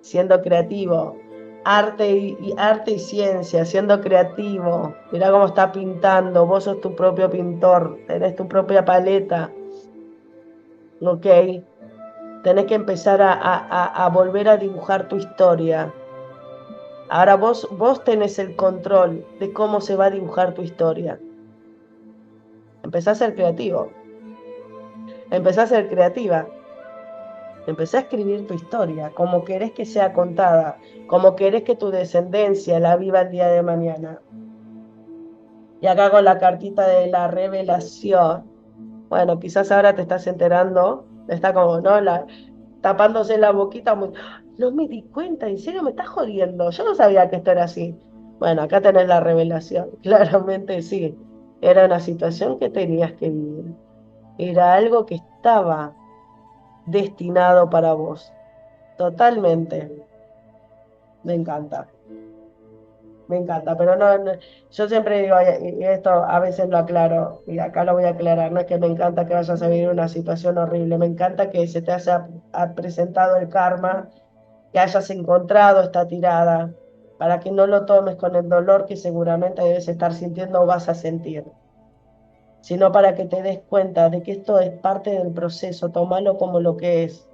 siendo creativo, arte y ciencia, siendo creativo. Mirá cómo está pintando, vos sos tu propio pintor, tenés tu propia paleta, ¿ok? Tenés que empezar a volver a dibujar tu historia. Ahora vos tenés el control de cómo se va a dibujar tu historia. Empezá a ser creativo, empezá a ser creativa, empezá a escribir tu historia, como querés que sea contada, como querés que tu descendencia la viva el día de mañana. Y acá con la cartita de la revelación, bueno, quizás ahora te estás enterando, está como, ¿no? Tapándose la boquita, muy, no me di cuenta, en serio me estás jodiendo, yo no sabía que esto era así. Bueno, acá tenés la revelación, claramente sí, era una situación que tenías que vivir, era algo que estaba destinado para vos, totalmente, me encanta. Me encanta, pero yo siempre digo, y esto a veces lo aclaro, y acá lo voy a aclarar, no es que me encanta que vayas a vivir una situación horrible, me encanta que se te ha presentado el karma, que hayas encontrado esta tirada, para que no lo tomes con el dolor que seguramente debes estar sintiendo o vas a sentir, sino para que te des cuenta de que esto es parte del proceso, tómalo como lo que es.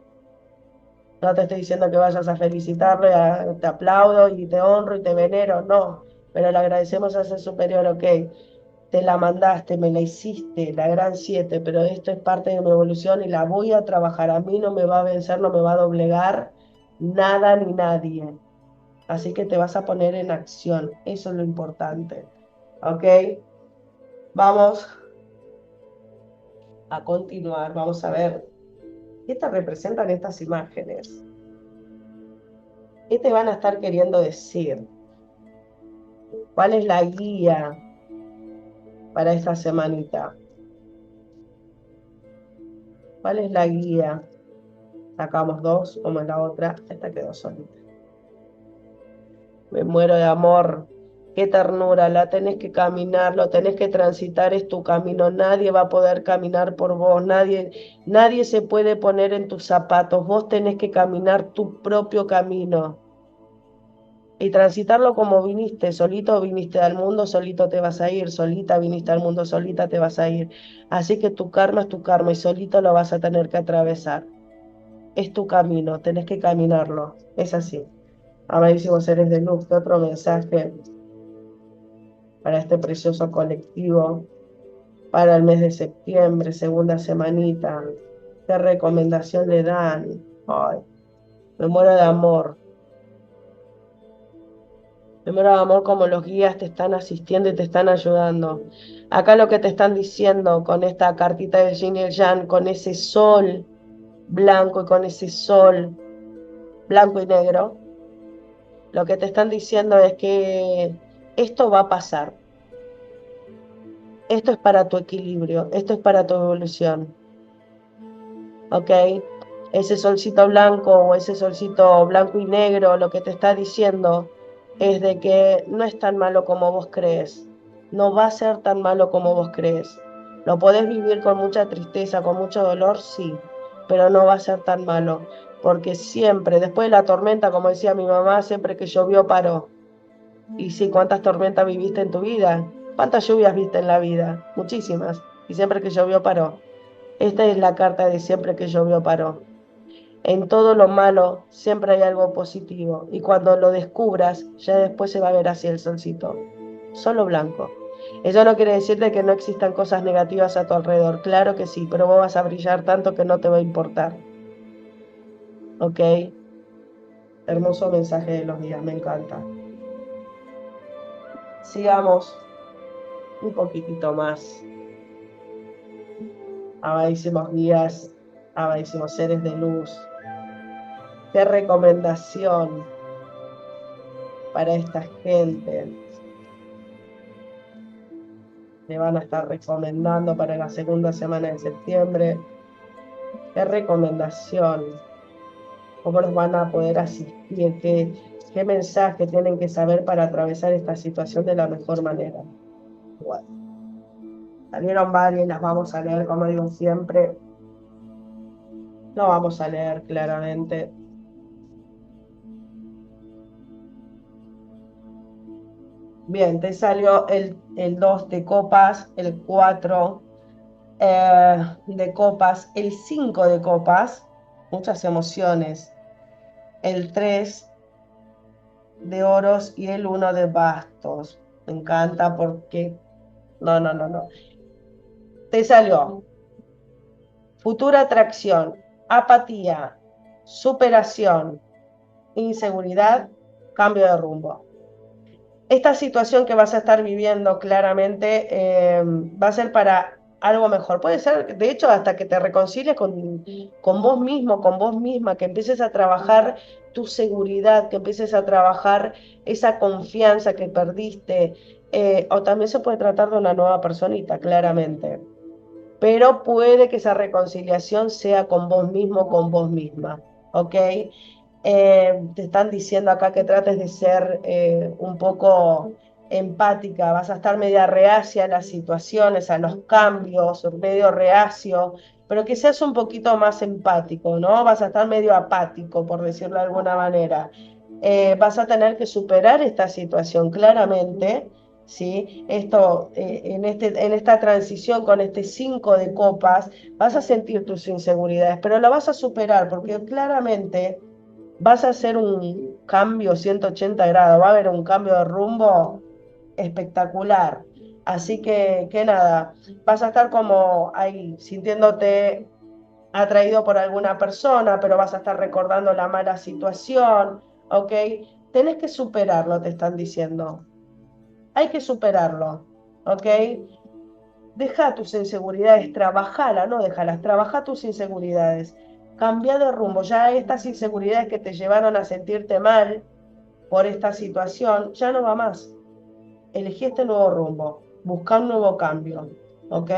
No te estoy diciendo que vayas a felicitarlo, te aplaudo y te honro y te venero, no. Pero le agradecemos a ese superior, ok. Te la mandaste, me la hiciste, la gran 7, pero esto es parte de mi evolución y la voy a trabajar. A mí no me va a vencer, no me va a doblegar nada ni nadie. Así que te vas a poner en acción. Eso es lo importante. ¿Ok? Vamos a continuar. Vamos a ver qué te representan estas imágenes. ¿Qué te van a estar queriendo decir? ¿Cuál es la guía para esta semanita? ¿Cuál es la guía? Sacamos dos, como en la otra. Esta quedó solita. Me muero de amor. Qué ternura, la tenés que caminar, lo tenés que transitar, es tu camino. Nadie va a poder caminar por vos, nadie se puede poner en tus zapatos. Vos tenés que caminar tu propio camino y transitarlo como viniste. Solito viniste al mundo, solito te vas a ir. Solita viniste al mundo, solita te vas a ir. Así que tu karma es tu karma y solito lo vas a tener que atravesar. Es tu camino, tenés que caminarlo. Es así. Amadísimos seres de luz, ¿qué otro mensaje para este precioso colectivo, para el mes de septiembre, segunda semanita? ¿Qué recomendación le dan? Ay, me muero de amor. Me muero de amor como los guías te están asistiendo y te están ayudando. Acá lo que te están diciendo con esta cartita del yin y el yang, con ese sol blanco y con ese sol blanco y negro, lo que te están diciendo es que esto va a pasar. Esto es para tu equilibrio, esto es para tu evolución. ¿Ok? Ese solcito blanco o ese solcito blanco y negro, lo que te está diciendo es de que no es tan malo como vos crees. No va a ser tan malo como vos crees. Lo podés vivir con mucha tristeza, con mucho dolor, sí, pero no va a ser tan malo. Porque siempre, después de la tormenta, como decía mi mamá, siempre que llovió paró. Y sí, ¿cuántas tormentas viviste en tu vida? ¿Cuántas lluvias viste en la vida? Muchísimas. Y siempre que llovió paró. Esta es la carta de siempre que llovió paró. En todo lo malo siempre hay algo positivo y cuando lo descubras ya después se va a ver así el solcito, solo blanco. Eso no quiere decirte que no existan cosas negativas a tu alrededor, claro que sí, pero vos vas a brillar tanto que no te va a importar. ¿Ok? Hermoso mensaje de los días, me encanta. Sigamos un poquitito más. Amadísimos guías, amadísimos seres de luz. ¿Qué recomendación para esta gente le van a estar recomendando para la segunda semana de septiembre? ¿Qué recomendación? ¿Cómo los van a poder asistir? ¿Qué mensaje tienen que saber para atravesar esta situación de la mejor manera? Bueno, salieron varias, las vamos a leer, como digo siempre. No vamos a leer claramente. Bien, te salió el 2 de copas, el 4 de copas, el 5 de copas, muchas emociones, el 3 de oros y el 1 de bastos. Me encanta porque... No, no, no, no. Te salió futura atracción, apatía, superación, inseguridad, cambio de rumbo. Esta situación que vas a estar viviendo claramente va a ser para algo mejor. Puede ser, de hecho, hasta que te reconcilies con vos mismo, con vos misma, que empieces a trabajar tu seguridad, que empieces a trabajar esa confianza que perdiste. O también se puede tratar de una nueva personita, claramente. Pero puede que esa reconciliación sea con vos mismo, con vos misma. ¿Ok? Te están diciendo acá que trates de ser un poco empática, vas a estar media reacia a las situaciones, a los cambios, medio reacio, pero que seas un poquito más empático, ¿no? Vas a estar medio apático, por decirlo de alguna manera. Vas a tener que superar esta situación claramente, ¿sí? Esto, en esta transición con este 5 de copas, vas a sentir tus inseguridades, pero lo vas a superar porque claramente vas a hacer un cambio 180 grados, va a haber un cambio de rumbo espectacular. Así que nada, vas a estar como ahí sintiéndote atraído por alguna persona, pero vas a estar recordando la mala situación, ¿ok? Tenés que superarlo, te están diciendo. Hay que superarlo, ¿ok? Deja tus inseguridades, trabajala, no déjalas, trabaja tus inseguridades. Cambia de rumbo, ya estas inseguridades que te llevaron a sentirte mal por esta situación, ya no va más. Elegí este nuevo rumbo, busca un nuevo cambio, ¿ok?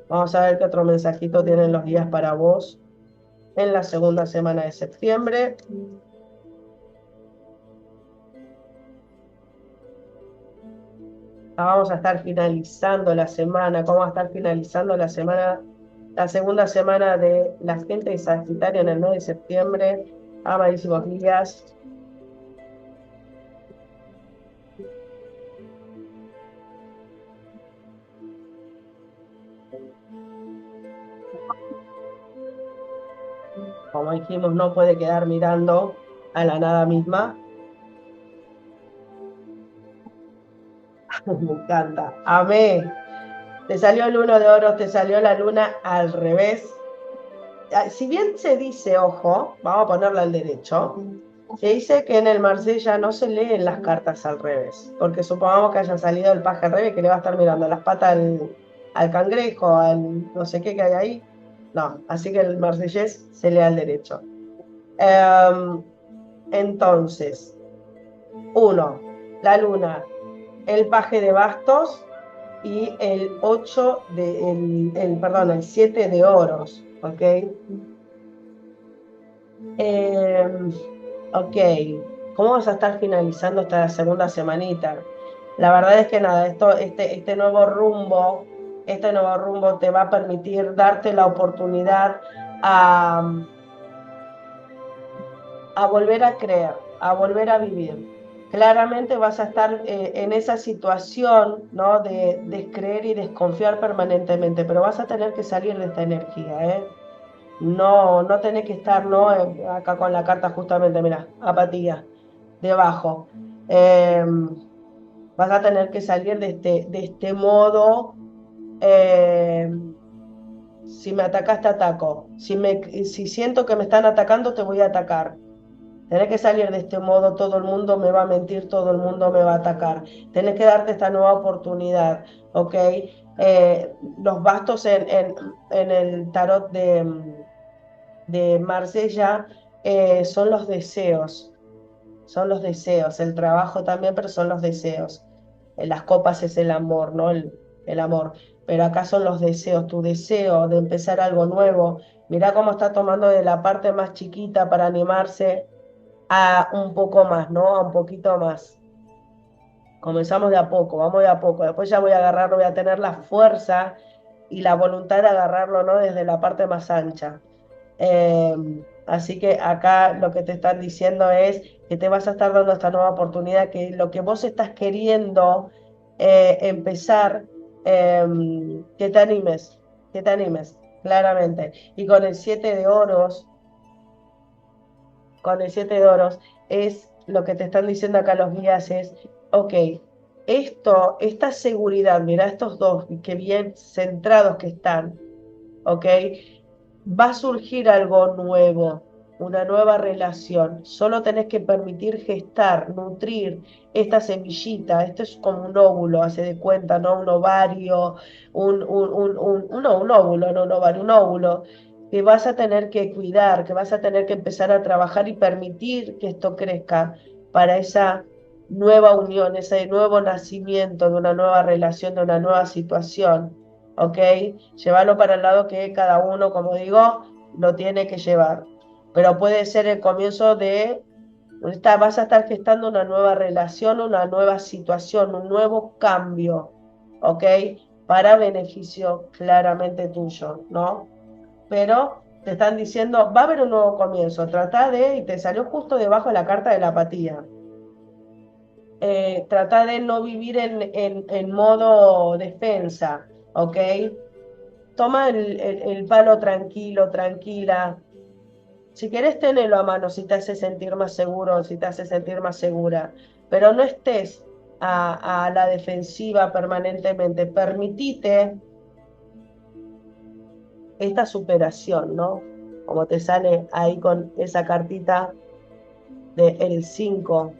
Vamos a ver qué otro mensajito tienen los días para vos en la segunda semana de septiembre. Vamos a estar finalizando la semana, cómo va a estar finalizando la semana, la segunda semana de la gente de Sagitario en el mes de septiembre. Amadísimos días. Como dijimos, no puede quedar mirando a la nada misma. Me encanta. Amé. Te salió el uno de oros, te salió la luna al revés. Si bien se dice, ojo, vamos a ponerla al derecho, se dice que en el Marsella no se leen las cartas al revés, porque supongamos que haya salido el paje al revés, que le va a estar mirando las patas al cangrejo, al no sé qué que hay ahí. No, así que el marsellés se lee al derecho. Entonces, uno, la luna, el paje de bastos y el 8 de, perdón, el 7 de oros, ¿ok? Ok, ¿cómo vas a estar finalizando esta segunda semanita? La verdad es que nada, este nuevo rumbo te va a permitir darte la oportunidad a, a volver a creer, a volver a vivir. Claramente vas a estar en esa situación, ¿no? De descreer y desconfiar permanentemente, pero vas a tener que salir de esta energía, ¿eh? No, no tenés que estar, ¿no? Acá con la carta justamente, mira, apatía, debajo. Eh, vas a tener que salir de este modo. eh, si me atacas, te ataco. Si siento que me están atacando, te voy a atacar. Tenés que salir de este modo, todo el mundo me va a mentir, todo el mundo me va a atacar. Tenés que darte esta nueva oportunidad, ¿ok? Los bastos en el tarot de Marsella son los deseos, el trabajo también, pero son los deseos. Las copas es el amor, ¿no? El amor. Pero acá son los deseos, tu deseo de empezar algo nuevo. Mirá cómo está tomando de la parte más chiquita para animarse a un poco más, ¿no? A un poquito más. Comenzamos de a poco, vamos de a poco. Después ya voy a agarrarlo, voy a tener la fuerza y la voluntad de agarrarlo, ¿no? Desde la parte más ancha. Eh, Así que acá lo que te están diciendo es que te vas a estar dando esta nueva oportunidad, que lo que vos estás queriendo empezar, eh, que te animes, claramente. Y con el 7 de oros, es lo que te están diciendo acá los guías, es, ok, esta seguridad, mira estos dos, que bien centrados que están, ¿ok? Va a surgir algo nuevo, una nueva relación. Solo tenés que permitir gestar, nutrir esta semillita. Esto es como un óvulo, hace de cuenta, ¿no? Un ovario, no, un óvulo, no un ovario, un óvulo, que vas a tener que cuidar, que vas a tener que empezar a trabajar y permitir que esto crezca para esa nueva unión, ese nuevo nacimiento de una nueva relación, de una nueva situación. ¿Ok? Llévalo para el lado que cada uno, como digo, lo tiene que llevar. Pero puede ser el comienzo vas a estar gestando una nueva relación, una nueva situación, un nuevo cambio, ¿ok? Para beneficio claramente tuyo, ¿no? Pero te están diciendo, va a haber un nuevo comienzo, y te salió justo debajo de la carta de la apatía. Trata de no vivir en modo defensa, ¿ok? Toma el palo tranquilo, tranquila, Si querés tenerlo a mano, si te hace sentir más seguro, si te hace sentir más segura, pero no estés a la defensiva permanentemente. Permitite esta superación, ¿no? Como te sale ahí con esa cartita del 5,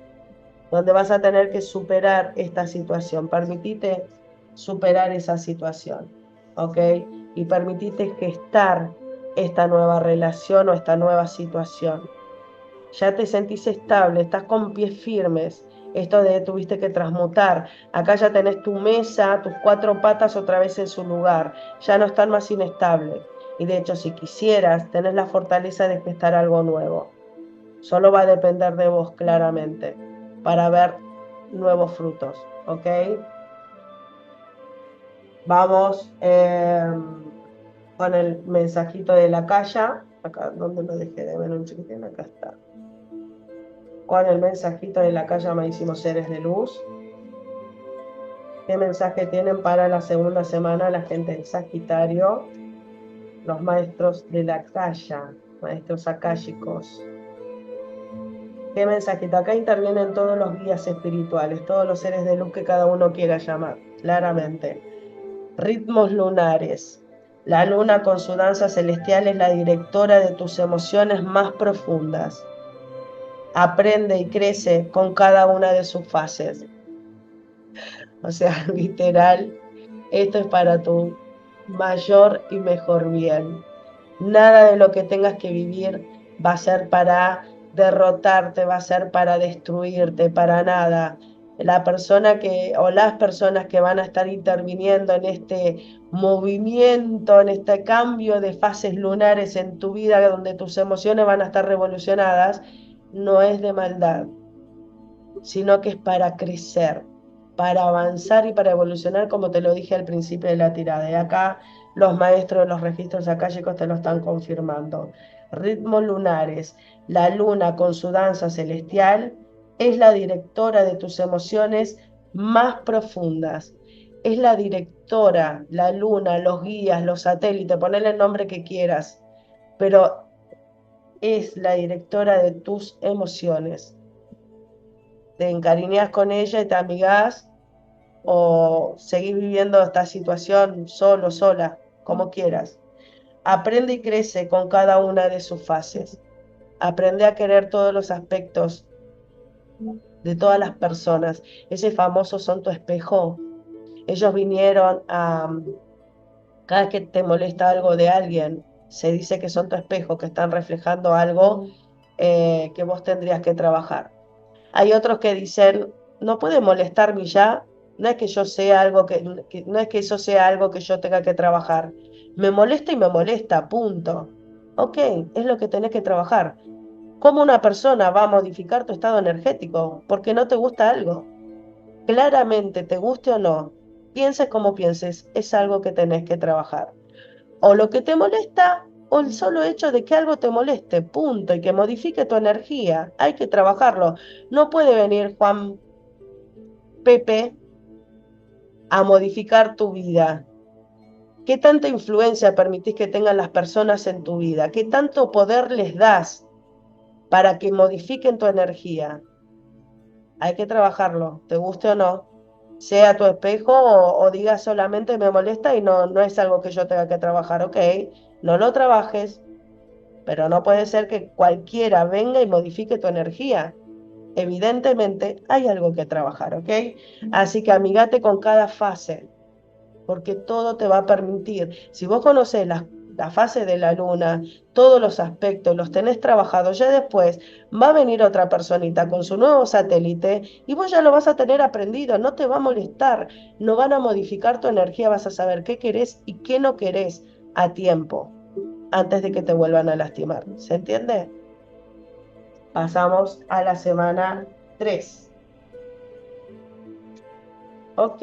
donde vas a tener que superar esta situación. Permitite superar esa situación, ¿ok? Y permitite gestar esta nueva relación o esta nueva situación. Ya te sentís estable, estás con pies firmes. Esto de tuviste que transmutar. Acá ya tenés tu mesa, tus 4 patas otra vez en su lugar. Ya no están más inestables. Y de hecho, si quisieras, tenés la fortaleza de gestar algo nuevo. Solo va a depender de vos claramente para ver nuevos frutos, ¿ok? Vamos con el mensajito de la calle. Acá, ¿dónde lo dejé de ver un chiquitín? Acá está. Con el mensajito de la calle, amadísimos seres de luz. ¿Qué mensaje tienen para la segunda semana la gente de Sagitario? Los maestros de la calle, maestros akáshicos. ¿Qué mensajito? Acá intervienen todos los guías espirituales, todos los seres de luz que cada uno quiera llamar, claramente. Ritmos lunares. La luna con su danza celestial es la directora de tus emociones más profundas. Aprende y crece con cada una de sus fases. O sea, literal, esto es para tu mayor y mejor bien. Nada de lo que tengas que vivir va a ser para derrotarte, va a ser para destruirte, para nada. La persona que, o las personas que van a estar interviniendo en este movimiento, en este cambio de fases lunares en tu vida, donde tus emociones van a estar revolucionadas, no es de maldad, sino que es para crecer, para avanzar y para evolucionar, como te lo dije al principio de la tirada. Y acá los maestros de los registros akáshicos te lo están confirmando. Ritmos lunares. La luna con su danza celestial es la directora de tus emociones más profundas. Es la directora, la luna, los guías, los satélites, ponle el nombre que quieras, pero es la directora de tus emociones. Te encariñas con ella y te amigás o seguís viviendo esta situación solo, sola, como quieras. Aprende y crece con cada una de sus fases. Aprende a querer todos los aspectos de todas las personas. Ese famoso son tu espejo. Ellos vinieron a, cada vez que te molesta algo de alguien, se dice que son tu espejo, que están reflejando algo que vos tendrías que trabajar. Hay otros que dicen, no puede molestarme ya, no es que yo sea algo no es que eso sea algo que yo tenga que trabajar. Me molesta y me molesta, punto. Ok, es lo que tenés que trabajar. ¿Cómo una persona va a modificar tu estado energético porque no te gusta algo? Claramente, te guste o no, pienses como pienses, es algo que tenés que trabajar. O lo que te molesta, o el solo hecho de que algo te moleste, punto, y que modifique tu energía. Hay que trabajarlo. No puede venir Juan Pepe a modificar tu vida. ¿Qué tanta influencia permitís que tengan las personas en tu vida? ¿Qué tanto poder les das para que modifiquen tu energía? Hay que trabajarlo, te guste o no. Sea tu espejo o digas solamente me molesta y no es algo que yo tenga que trabajar, ok. No lo trabajes, pero no puede ser que cualquiera venga y modifique tu energía. Evidentemente hay algo que trabajar, ¿ok? Así que amigate con cada fase, porque todo te va a permitir. Si vos conoces la fase de la luna, todos los aspectos, los tenés trabajados, ya después va a venir otra personita con su nuevo satélite y vos ya lo vas a tener aprendido, no te va a molestar, no van a modificar tu energía, vas a saber qué querés y qué no querés a tiempo, antes de que te vuelvan a lastimar. ¿Se entiende? Pasamos a la semana 3. Ok.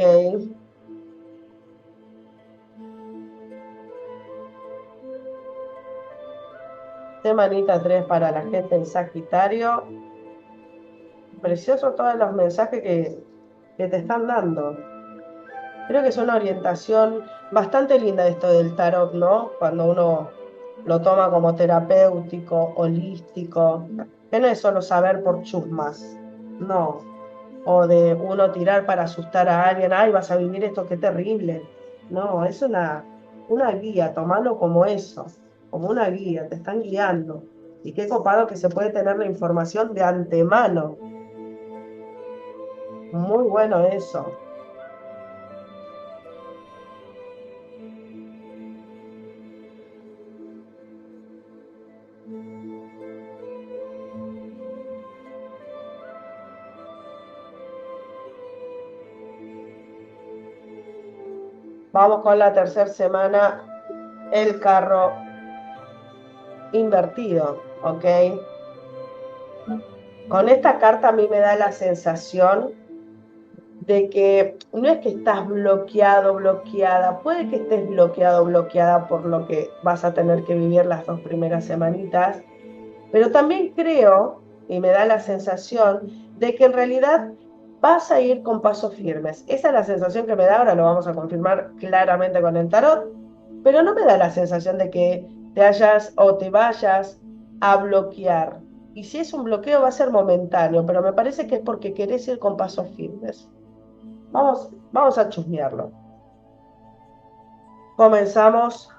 Semanita 3 para la gente en Sagitario. Precioso todos los mensajes que te están dando. Creo que es una orientación bastante linda esto del tarot, ¿no? Cuando uno lo toma como terapéutico, holístico, que no es solo saber por chusmas, no, o de uno tirar para asustar a alguien, ay, vas a vivir esto, qué terrible. No, es una guía, tomarlo como eso, como una guía, te están guiando. Y qué copado que se puede tener la información de antemano. Muy bueno eso. Vamos con la tercera semana, el carro invertido, ¿ok? Con esta carta a mí me da la sensación de que no es que estás bloqueado, bloqueada, puede que estés bloqueado, bloqueada por lo que vas a tener que vivir las 2 primeras semanitas, pero también creo, y me da la sensación, de que en realidad vas a ir con pasos firmes. Esa es la sensación que me da, ahora lo vamos a confirmar claramente con el tarot, pero no me da la sensación de que te hayas o te vayas a bloquear. Y si es un bloqueo va a ser momentáneo, pero me parece que es porque querés ir con pasos firmes. Vamos a chusmearlo. Comenzamos.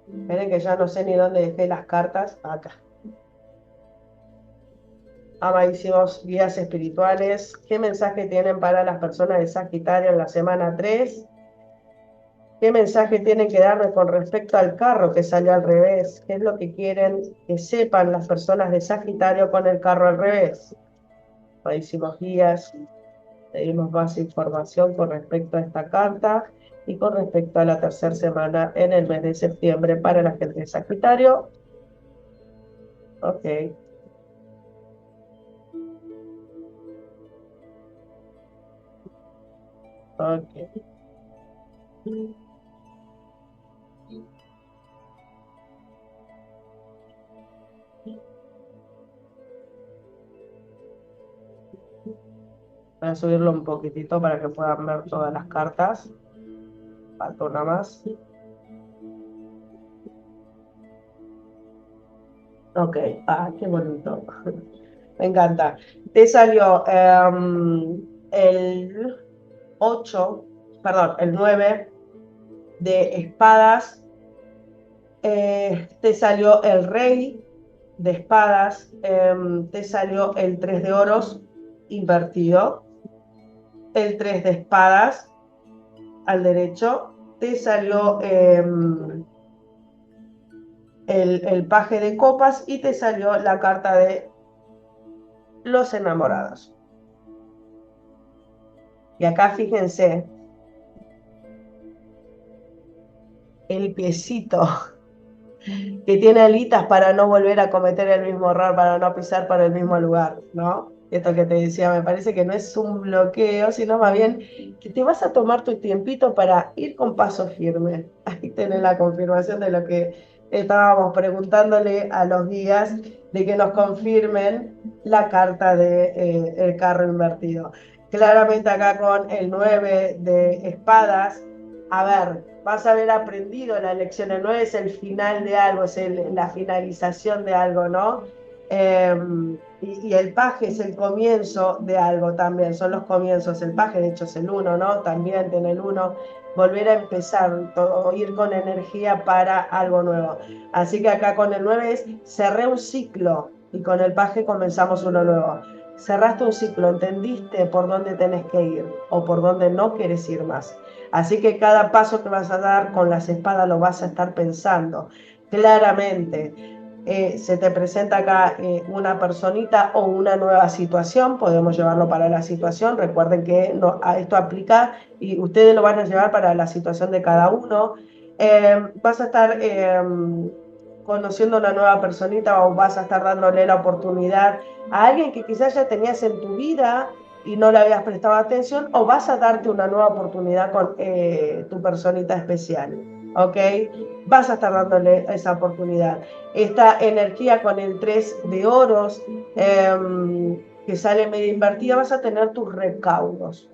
Miren que ya no sé ni dónde dejé las cartas. Acá. Amadísimos guías espirituales, ¿qué mensaje tienen para las personas de Sagitario en la semana 3? ¿Qué mensaje tienen que darles con respecto al carro que salió al revés? ¿Qué es lo que quieren que sepan las personas de Sagitario con el carro al revés? Amadísimos guías, pedimos más información con respecto a esta carta y con respecto a la tercera semana en el mes de septiembre para la gente de Sagitario. Ok, ok. Voy a subirlo un poquitito para que puedan ver todas las cartas. Falta una más. Ok, qué bonito. Me encanta. Te salió el 8, perdón, el 9 de espadas. Te salió el rey de espadas. Te salió el 3 de oros invertido. El 3 de espadas al derecho. Te salió el paje de copas y te salió la carta de los enamorados. Y acá fíjense, el piecito que tiene alitas para no volver a cometer el mismo error, para no pisar por el mismo lugar, ¿no? Esto que te decía, me parece que no es un bloqueo, sino más bien que te vas a tomar tu tiempito para ir con paso firme. Ahí tenés la confirmación de lo que estábamos preguntándole a los guías, de que nos confirmen la carta de el carro invertido. Claramente acá con el 9 de espadas, a ver, vas a haber aprendido la lección. El 9 es el final de algo, es la finalización de algo, ¿no? Y el paje es el comienzo de algo también, son los comienzos. El paje, de hecho, es el 1, ¿no? También tiene el 1. Volver a empezar, ir con energía para algo nuevo. Así que acá con el 9 es cerré un ciclo y con el paje comenzamos uno nuevo. Cerraste un ciclo, entendiste por dónde tenés que ir o por dónde no quieres ir más. Así que cada paso que vas a dar con las espadas lo vas a estar pensando claramente. Se te presenta acá una personita o una nueva situación, podemos llevarlo para la situación. Recuerden que no, esto aplica y ustedes lo van a llevar para la situación de cada uno. Vas a estar conociendo a una nueva personita o vas a estar dándole la oportunidad a alguien que quizás ya tenías en tu vida y no le habías prestado atención, o vas a darte una nueva oportunidad con tu personita especial, ¿ok? Vas a estar dándole esa oportunidad. Esta energía con el 3 de oros, que sale medio invertida, vas a tener tus recaudos.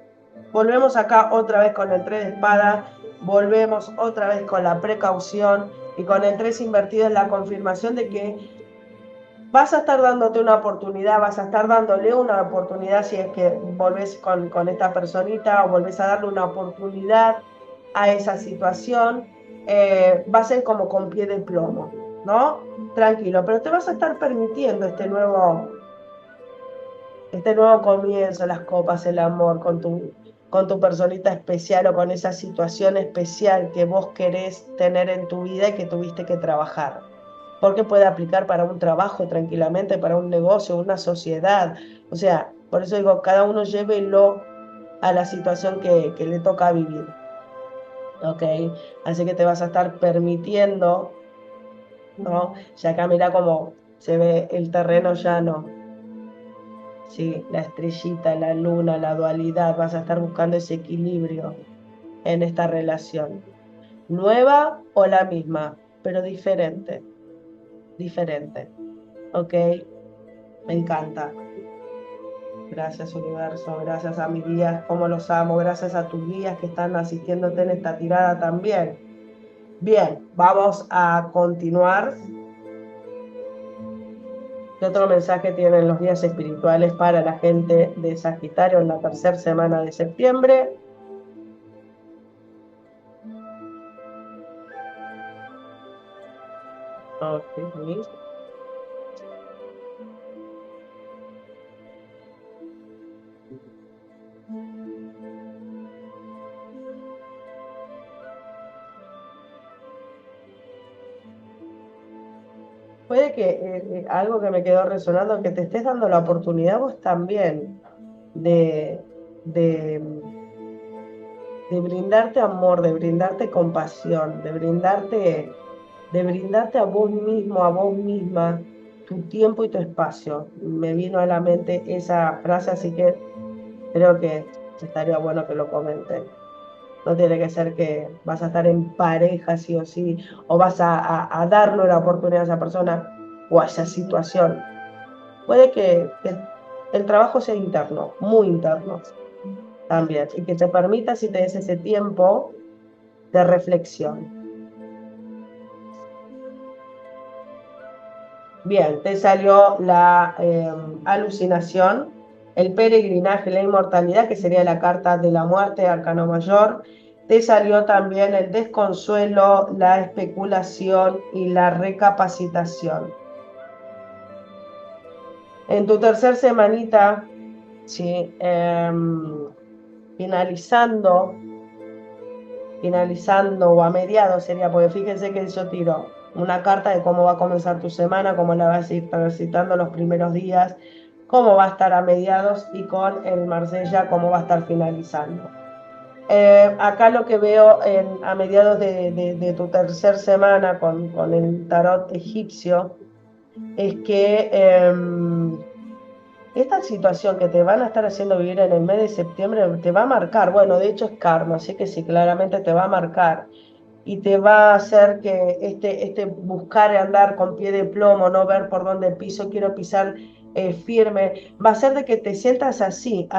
Volvemos acá otra vez con el 3 de espada, volvemos otra vez con la precaución y con el 3 invertido es la confirmación de que vas a estar dándote una oportunidad, vas a estar dándole una oportunidad si es que volvés con esta personita o volvés a darle una oportunidad a esa situación, va a ser como con pie de plomo, ¿no? Tranquilo, pero te vas a estar permitiendo este nuevo comienzo, las copas, el amor con tu personita especial o con esa situación especial que vos querés tener en tu vida y que tuviste que trabajar. Porque puede aplicar para un trabajo tranquilamente, para un negocio, una sociedad. O sea, por eso digo, cada uno llévelo a la situación que le toca vivir. ¿Ok? Así que te vas a estar permitiendo, ¿no? Ya acá mira cómo se ve el terreno llano. Sí, la estrellita, la luna, la dualidad, vas a estar buscando ese equilibrio en esta relación. Nueva o la misma, pero diferente, diferente. ¿Ok? Me encanta. Gracias, universo. Gracias a mis guías, como los amo. Gracias a tus guías que están asistiéndote en esta tirada también. Bien, vamos a continuar. ¿Qué otro mensaje tienen los guías espirituales para la gente de Sagitario en la tercera semana de septiembre? Ok. Puede que algo que me quedó resonando, que te estés dando la oportunidad vos también de, de, de brindarte amor, de brindarte compasión, de brindarte a vos mismo, a vos misma, tu tiempo y tu espacio. Me vino a la mente esa frase, así que creo que estaría bueno que lo comenten. No tiene que ser que vas a estar en pareja sí o sí, o vas a darle una oportunidad a esa persona o a esa situación. Puede que el trabajo sea interno, muy interno también, y que te permitas y te des ese tiempo de reflexión. Bien, te salió la alucinación, el peregrinaje, la inmortalidad, que sería la carta de la muerte, arcano mayor. Te salió también el desconsuelo, la especulación y la recapacitación. En tu tercer semanita, sí, finalizando, finalizando o a mediados sería, porque fíjense que yo tiro una carta de cómo va a comenzar tu semana, cómo la vas a ir transitando los primeros días, cómo va a estar a mediados y con el Marsella cómo va a estar finalizando. Acá lo que veo a mediados de tu tercer semana con el tarot egipcio es que esta situación que te van a estar haciendo vivir en el mes de septiembre te va a marcar, bueno, de hecho es karma, así que sí, claramente te va a marcar y te va a hacer que este buscar andar con pie de plomo, no ver por dónde piso, quiero pisar firme, va a ser de que te sientas así,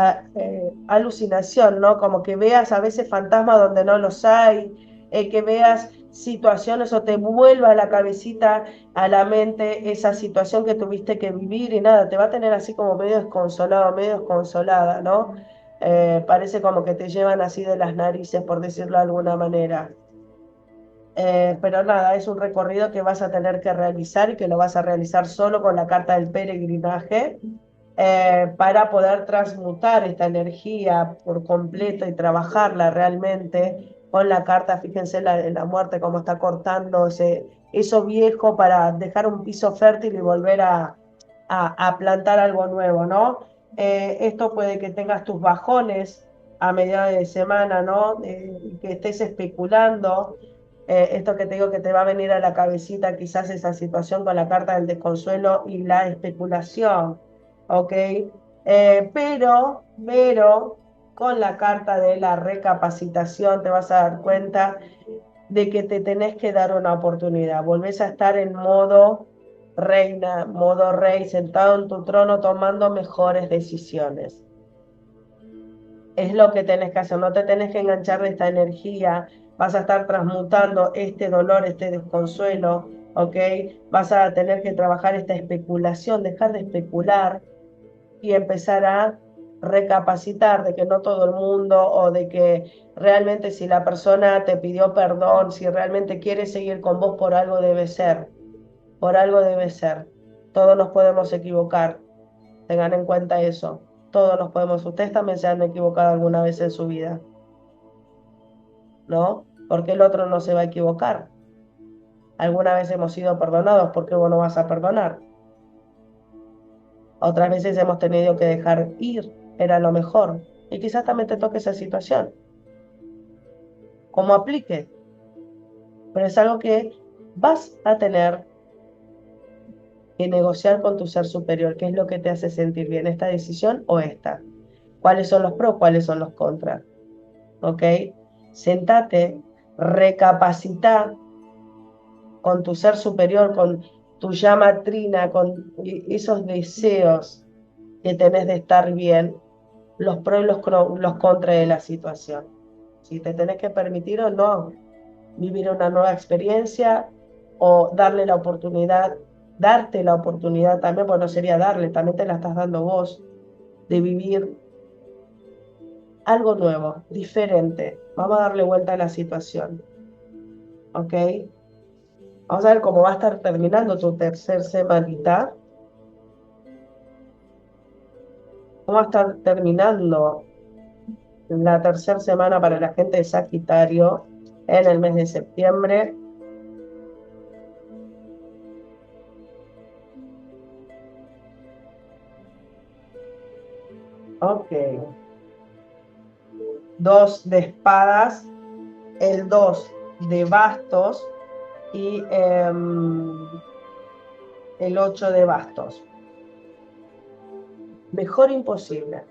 alucinación, ¿no? Como que veas a veces fantasmas donde no los hay, que veas situaciones o te vuelva a la cabecita, a la mente, esa situación que tuviste que vivir y nada, te va a tener así como medio desconsolado, medio desconsolada, ¿no? Parece como que te llevan así de las narices, por decirlo de alguna manera. Pero nada, es un recorrido que vas a tener que realizar y que lo vas a realizar solo con la carta del peregrinaje para poder transmutar esta energía por completo y trabajarla realmente con la carta. Fíjense la muerte, cómo está cortando eso viejo para dejar un piso fértil y volver a plantar algo nuevo, ¿no? Esto puede que tengas tus bajones a mediados de semana, ¿no? Que estés especulando esto que te digo que te va a venir a la cabecita quizás esa situación con la carta del desconsuelo y la especulación, ¿ok? Pero con la carta de la recapacitación te vas a dar cuenta de que te tenés que dar una oportunidad. Volvés a estar en modo reina, modo rey, sentado en tu trono tomando mejores decisiones. Es lo que tenés que hacer, no te tenés que enganchar de esta energía, vas a estar transmutando este dolor, este desconsuelo, ¿ok? Vas a tener que trabajar esta especulación, dejar de especular y empezar a recapacitar de que no todo el mundo o de que realmente si la persona te pidió perdón, si realmente quiere seguir con vos por algo debe ser, por algo debe ser. Todos nos podemos equivocar, tengan en cuenta eso. Todos nos podemos, ustedes también se han equivocado alguna vez en su vida, ¿no? Porque el otro no se va a equivocar. Alguna vez hemos sido perdonados, ¿por qué vos no vas a perdonar? Otras veces hemos tenido que dejar ir, era lo mejor. Y quizás también te toque esa situación, como aplique, pero es algo que vas a tener que negociar con tu ser superior, qué es lo que te hace sentir bien, esta decisión o esta. ¿Cuáles son los pros, cuáles son los contras? ¿Ok? Sentate, recapacita con tu ser superior, con tu llama trina, con esos deseos que tenés de estar bien, los pros y los contras de la situación. Si te tenés que permitir o no vivir una nueva experiencia o darle la oportunidad, darte la oportunidad también, pues no sería darle, también te la estás dando vos, de vivir algo nuevo, diferente. Vamos a darle vuelta a la situación, ¿ok? Vamos a ver cómo va a estar terminando tu tercer semanita. ¿Cómo va a estar terminando la tercera semana para la gente de Sagitario en el mes de septiembre? Ok. 2 de espadas, el 2 de bastos y el 8 de bastos. Mejor imposible.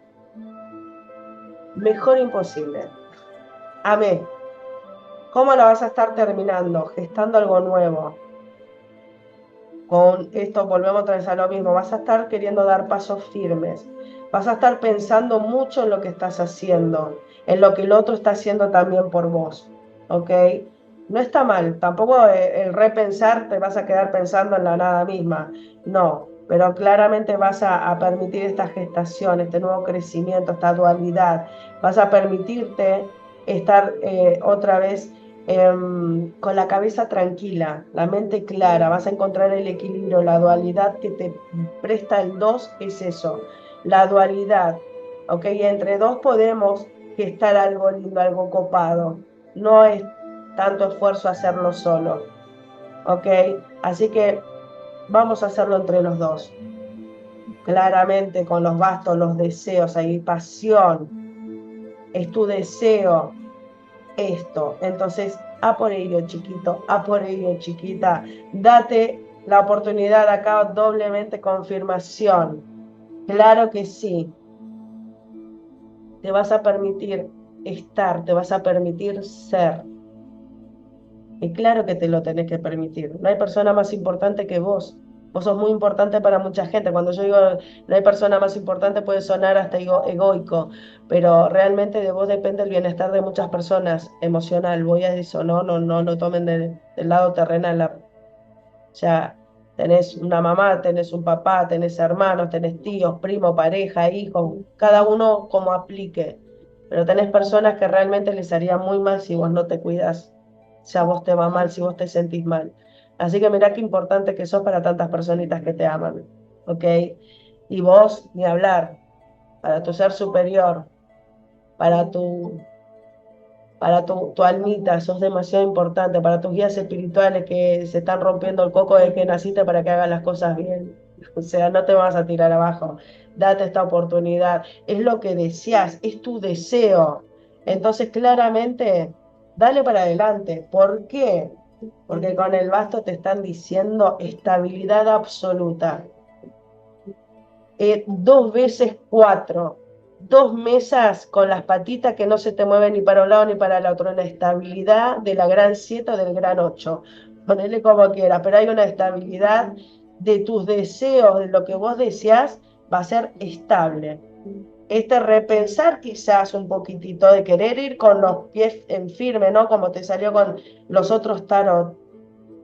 Mejor imposible. Amé. ¿Cómo la vas a estar terminando? Gestando algo nuevo. Con esto volvemos otra vez a lo mismo. Vas a estar queriendo dar pasos firmes. Vas a estar pensando mucho en lo que estás haciendo, en lo que el otro está haciendo también por vos. ¿Ok? No está mal. Tampoco el repensar te vas a quedar pensando en la nada misma. No. Pero claramente vas a permitir esta gestación, este nuevo crecimiento, esta dualidad. Vas a permitirte estar otra vez con la cabeza tranquila, la mente clara, vas a encontrar el equilibrio, la dualidad que te presta el 2 es eso, la dualidad, ¿ok? Entre dos podemos gestar algo lindo, algo copado, no es tanto esfuerzo hacerlo solo, ¿ok? Así que vamos a hacerlo entre los dos, claramente con los bastos, los deseos, hay pasión, es tu deseo esto. Entonces, a por ello, chiquito, a por ello, chiquita. Date la oportunidad acá, doblemente confirmación. Claro que sí. Te vas a permitir estar, te vas a permitir ser. Y claro que te lo tenés que permitir. No hay persona más importante que vos. Vos sos muy importante para mucha gente. Cuando yo digo no hay persona más importante puede sonar hasta egoico, pero realmente de vos depende el bienestar de muchas personas, emocional. Voy a eso, no lo tomen del lado terrenal. O sea, tenés una mamá, tenés un papá, tenés hermanos, tenés tíos, primos, pareja, hijos, cada uno como aplique. Pero tenés personas que realmente les haría muy mal si vos no te cuidas, si a vos te va mal, si vos te sentís mal. Así que mirá qué importante que sos para tantas personitas que te aman, ¿ok? Y vos, ni hablar, para tu ser superior, para tu almita, sos demasiado importante, para tus guías espirituales que se están rompiendo el coco de que naciste para que hagas las cosas bien. O sea, no te vas a tirar abajo. Date esta oportunidad. Es lo que deseas, es tu deseo. Entonces, claramente, dale para adelante. ¿Por qué? Porque con el basto te están diciendo estabilidad absoluta. 2 veces 4, 2 mesas con las patitas que no se te mueven ni para un lado ni para el otro, la estabilidad de la gran 7 o del gran 8, ponele como quieras, pero hay una estabilidad de tus deseos, de lo que vos deseás, va a ser estable. este repensar quizás un poquitito de querer ir con los pies en firme, ¿no? Como te salió con los otros tarot.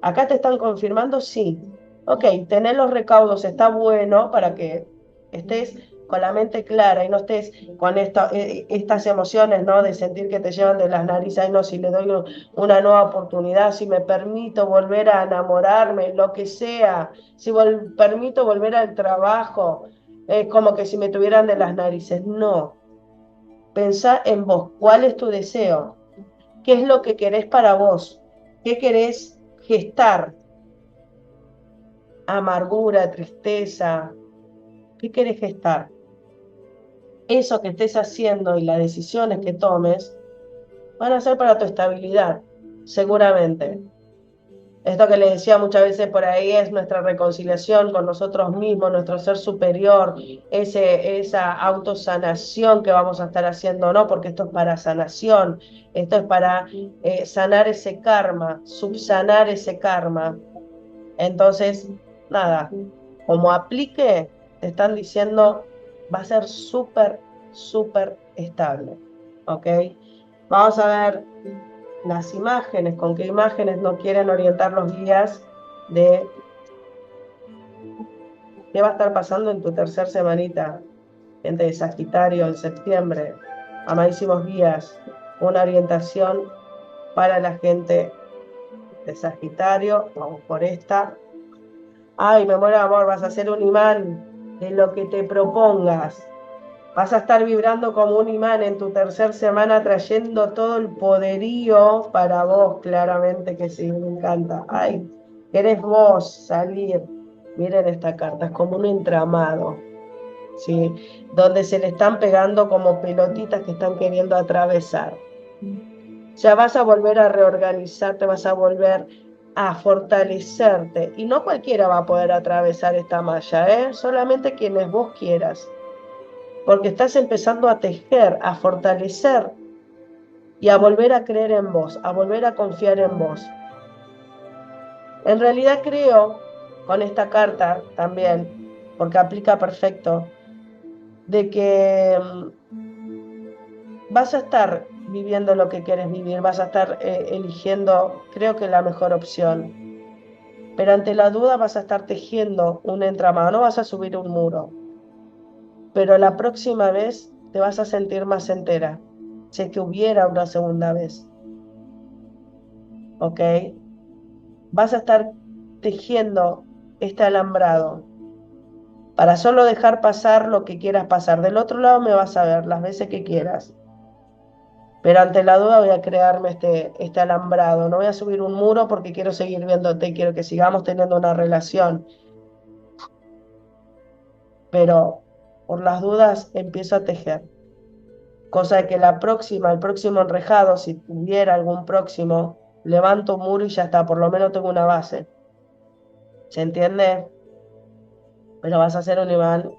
Acá te están confirmando, sí. Ok, tener los recaudos está bueno para que estés con la mente clara y no estés con estas emociones, ¿no? De sentir que te llevan de las narices, ay, no, si le doy una nueva oportunidad, si me permito volver a enamorarme, lo que sea, si permito volver al trabajo, como que si me tuvieran de las narices. No, pensá en vos, ¿cuál es tu deseo? ¿Qué es lo que querés para vos? ¿Qué querés gestar? Amargura, tristeza, ¿qué querés gestar? Eso que estés haciendo y las decisiones que tomes van a ser para tu estabilidad, seguramente. Esto que les decía muchas veces por ahí es nuestra reconciliación con nosotros mismos, nuestro ser superior, esa autosanación que vamos a estar haciendo, ¿no? Porque esto es para sanación, esto es para sanar ese karma, subsanar ese karma. Entonces, nada, como aplique, te están diciendo, va a ser súper, súper estable, ¿ok? Vamos a ver las imágenes, con qué imágenes nos quieren orientar los guías de qué va a estar pasando en tu tercer semanita, gente de Sagitario en septiembre. Amadísimos guías, una orientación para la gente de Sagitario, vamos por esta. Ay, me muero de amor, vas a ser un imán de lo que te propongas. Vas a estar vibrando como un imán en tu tercer semana, trayendo todo el poderío para vos, claramente que sí, me encanta. Ay, querés vos salir. Miren esta carta, es como un entramado, ¿sí? Donde se le están pegando como pelotitas que están queriendo atravesar. Ya vas a volver a reorganizarte, vas a volver a fortalecerte. Y no cualquiera va a poder atravesar esta malla, ¿eh? Solamente quienes vos quieras. Porque estás empezando a tejer, a fortalecer y a volver a creer en vos, a volver a confiar en vos. En realidad creo, con esta carta también, porque aplica perfecto, de que vas a estar viviendo lo que quieres vivir, vas a estar eligiendo, creo que la mejor opción. Pero ante la duda vas a estar tejiendo un entramado, no vas a subir un muro. Pero la próxima vez te vas a sentir más entera, si es que hubiera una segunda vez. ¿Ok? Vas a estar tejiendo este alambrado para solo dejar pasar lo que quieras pasar. Del otro lado me vas a ver las veces que quieras. Pero ante la duda voy a crearme este alambrado. No voy a subir un muro porque quiero seguir viéndote, quiero que sigamos teniendo una relación. Pero por las dudas empiezo a tejer. Cosa de que el próximo enrejado, si tuviera algún próximo, levanto un muro y ya está, por lo menos tengo una base. ¿Se entiende? Pero vas a ser un imán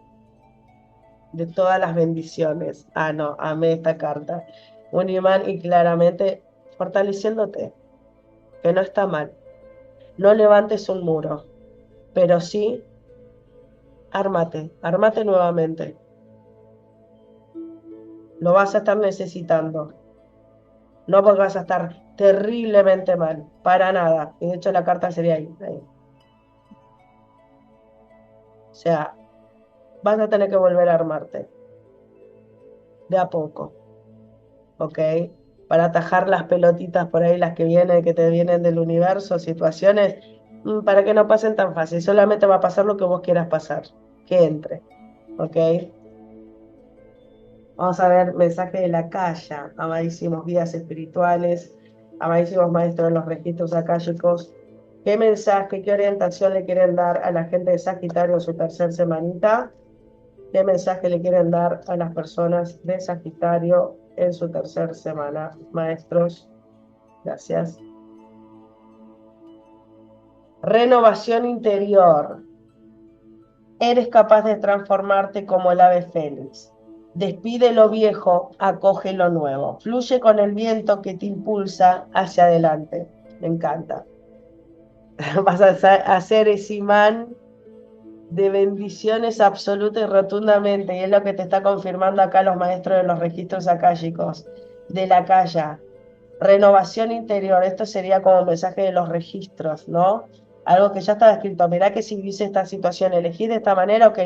de todas las bendiciones. Ah, no, amé esta carta. Un imán y claramente fortaleciéndote, que no está mal. No levantes un muro, pero sí, ármate nuevamente. Lo vas a estar necesitando. No porque vas a estar terriblemente mal, para nada. Y de hecho la carta sería ahí. O sea, vas a tener que volver a armarte, de a poco, ¿ok? Para atajar las pelotitas por ahí, las que te vienen del universo, situaciones, para que no pasen tan fácil. Solamente va a pasar lo que vos quieras pasar, que entre, ¿ok? Vamos a ver mensaje de la calle, amadísimos guías espirituales, amadísimos maestros de los registros akáshicos. ¿Qué mensaje, qué orientación le quieren dar a la gente de Sagitario en su tercer semanita? ¿Qué mensaje le quieren dar a las personas de Sagitario en su tercer semana? Maestros, gracias. Renovación interior. Eres capaz de transformarte como el ave fénix. Despide lo viejo, acoge lo nuevo. Fluye con el viento que te impulsa hacia adelante. Me encanta. Vas a hacer ese imán de bendiciones absoluta y rotundamente, y es lo que te está confirmando acá los maestros de los registros akáshicos, de la calle. Renovación interior, esto sería como mensaje de los registros, ¿no? Algo que ya estaba escrito, mirá que si vivís esta situación, elegís de esta manera, ok,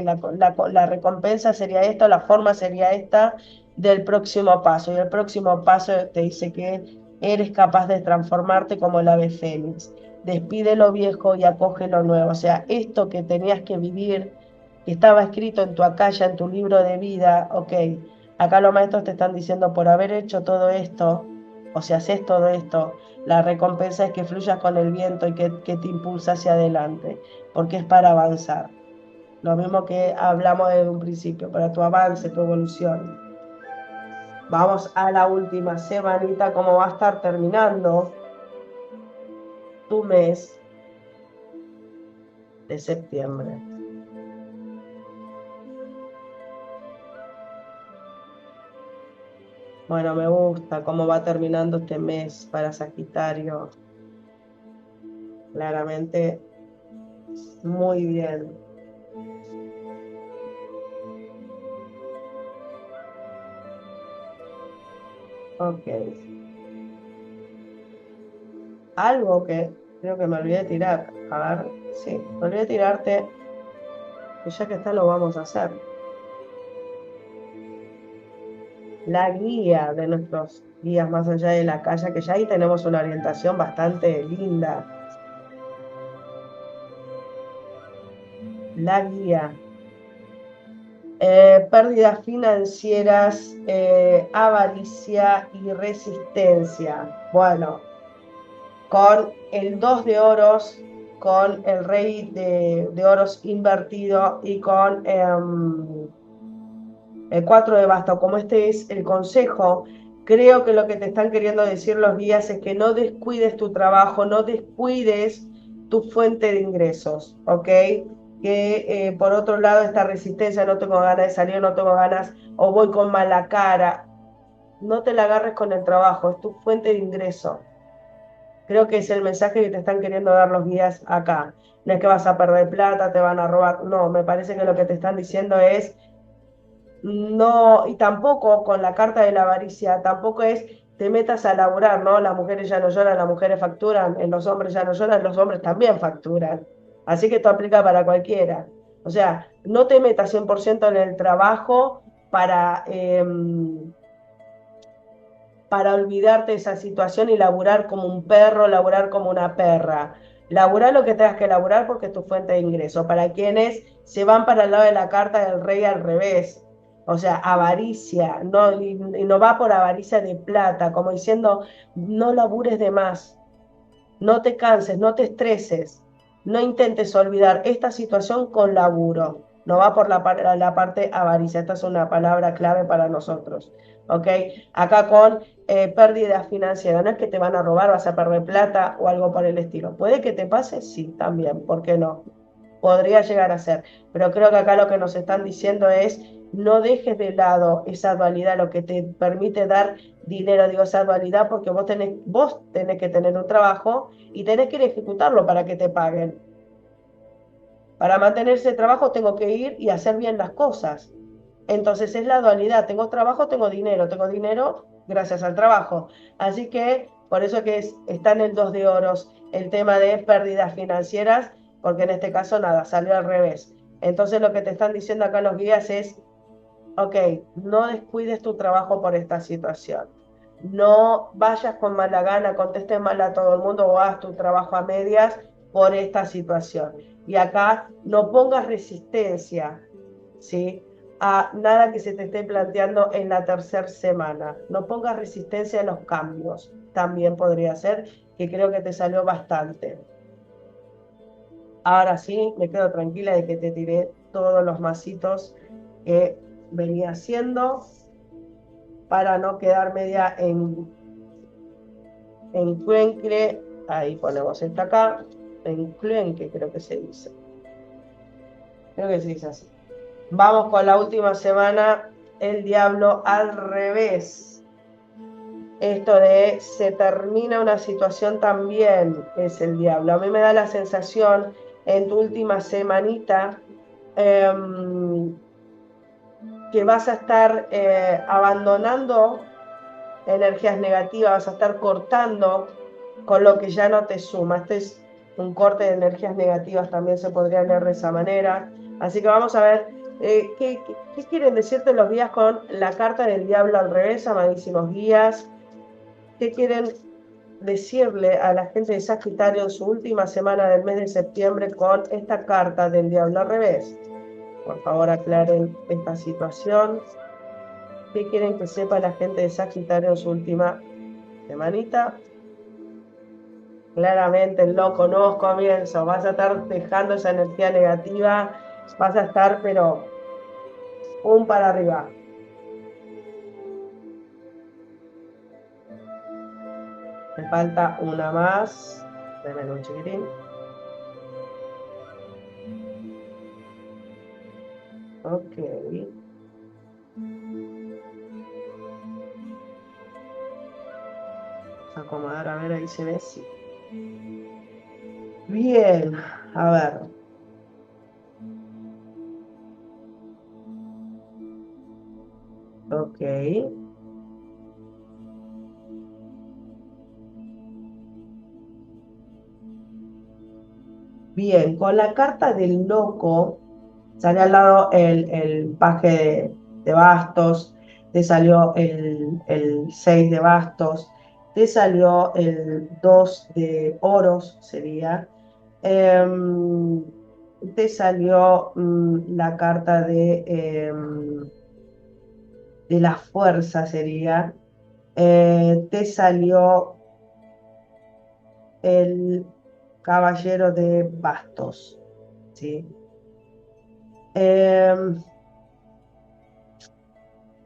la recompensa sería esta, la forma sería esta del próximo paso. Y el próximo paso te dice que eres capaz de transformarte como el ave fénix. Despide lo viejo y acoge lo nuevo. O sea, esto que tenías que vivir, que estaba escrito en tu acaya, en tu libro de vida, ok, acá los maestros te están diciendo por haber hecho todo esto, o si haces todo esto, la recompensa es que fluyas con el viento y que te impulsa hacia adelante, porque es para avanzar. Lo mismo que hablamos desde un principio, para tu avance, tu evolución. Vamos a la última semanita, cómo va a estar terminando tu mes de septiembre. Bueno, me gusta cómo va terminando este mes para Sagitario. Claramente, muy bien. Ok. Algo que creo que me olvidé de tirar. A ver, sí, me olvidé de tirarte. Y ya que está, lo vamos a hacer. La guía de nuestros guías más allá de la calle, que ya ahí tenemos una orientación bastante linda. La guía. Pérdidas financieras, avaricia y resistencia. Bueno, con el 2 de oros, con el rey de oros invertido y con el 4 de bastos, como este es el consejo, creo que lo que te están queriendo decir los guías es que no descuides tu trabajo, no descuides tu fuente de ingresos, ¿ok? Que por otro lado esta resistencia, no tengo ganas de salir, no tengo ganas, o voy con mala cara, no te la agarres con el trabajo, es tu fuente de ingreso. Creo que es el mensaje que te están queriendo dar los guías acá. No es que vas a perder plata, te van a robar, no, me parece que lo que te están diciendo es no, y tampoco con la carta de la avaricia, tampoco es te metas a laburar, ¿no? Las mujeres ya no lloran, las mujeres facturan, los hombres ya no lloran, los hombres también facturan. Así que esto aplica para cualquiera. O sea, no te metas 100% en el trabajo para olvidarte de esa situación y laburar como un perro, laburar como una perra. Laburar lo que tengas que laburar porque es tu fuente de ingreso. Para quienes se van para el lado de la carta del rey al revés, o sea, avaricia, no, y no va por avaricia de plata, como diciendo, no labures de más, no te canses, no te estreses, no intentes olvidar esta situación con laburo. No va por la parte avaricia. Esta es una palabra clave para nosotros. ¿Ok? Acá con pérdida financiera. No es que te van a robar, vas a perder plata o algo por el estilo. ¿Puede que te pase? Sí, también. ¿Por qué no? Podría llegar a ser. Pero creo que acá lo que nos están diciendo es no dejes de lado esa dualidad, lo que te permite dar dinero, digo, esa dualidad, porque vos tenés que tener un trabajo y tenés que ir a ejecutarlo para que te paguen. Para mantener ese trabajo tengo que ir y hacer bien las cosas. Entonces es la dualidad, tengo trabajo, tengo dinero gracias al trabajo. Así que por eso que está en el 2 de oros el tema de pérdidas financieras, porque en este caso nada, salió al revés. Entonces lo que te están diciendo acá los guías es, ok, no descuides tu trabajo por esta situación. No vayas con mala gana, contestes mal a todo el mundo o haz tu trabajo a medias por esta situación. Y acá no pongas resistencia, ¿sí? A nada que se te esté planteando en la tercera semana. No pongas resistencia a los cambios. También podría ser, que creo que te salió bastante. Ahora sí, me quedo tranquila de que te tiré todos los masitos que venía haciendo para no quedar media en cuencle. Ahí ponemos esta acá, en cuenque creo que se dice. Creo que se dice así. Vamos con la última semana, el diablo al revés. Esto de se termina una situación también es el diablo. A mí me da la sensación en tu última semanita que vas a estar abandonando energías negativas, vas a estar cortando con lo que ya no te suma. Este es un corte de energías negativas, también se podría leer de esa manera. Así que vamos a ver qué quieren decirte los guías con la carta del diablo al revés, amadísimos guías. ¿Qué quieren decirle a la gente de Sagitario en su última semana del mes de septiembre con esta carta del diablo al revés? Por favor, aclaren esta situación. ¿Qué quieren que sepa la gente de Sagitario en su última semanita? Claramente en los nuevos comienzos, vas a estar dejando esa energía negativa, vas a estar, pero para arriba. Me falta una más. Denme un chiquitín. Ok. Vamos a acomodar, a ver, ahí se ve, sí. Bien, a ver. Ok. Bien, con la carta del loco, sale al lado el paje de bastos, te salió el 6 de bastos, te salió el 2 de oros, sería. Em, Te salió la carta de la fuerza, sería. Te salió el caballero de bastos, ¿sí? Em,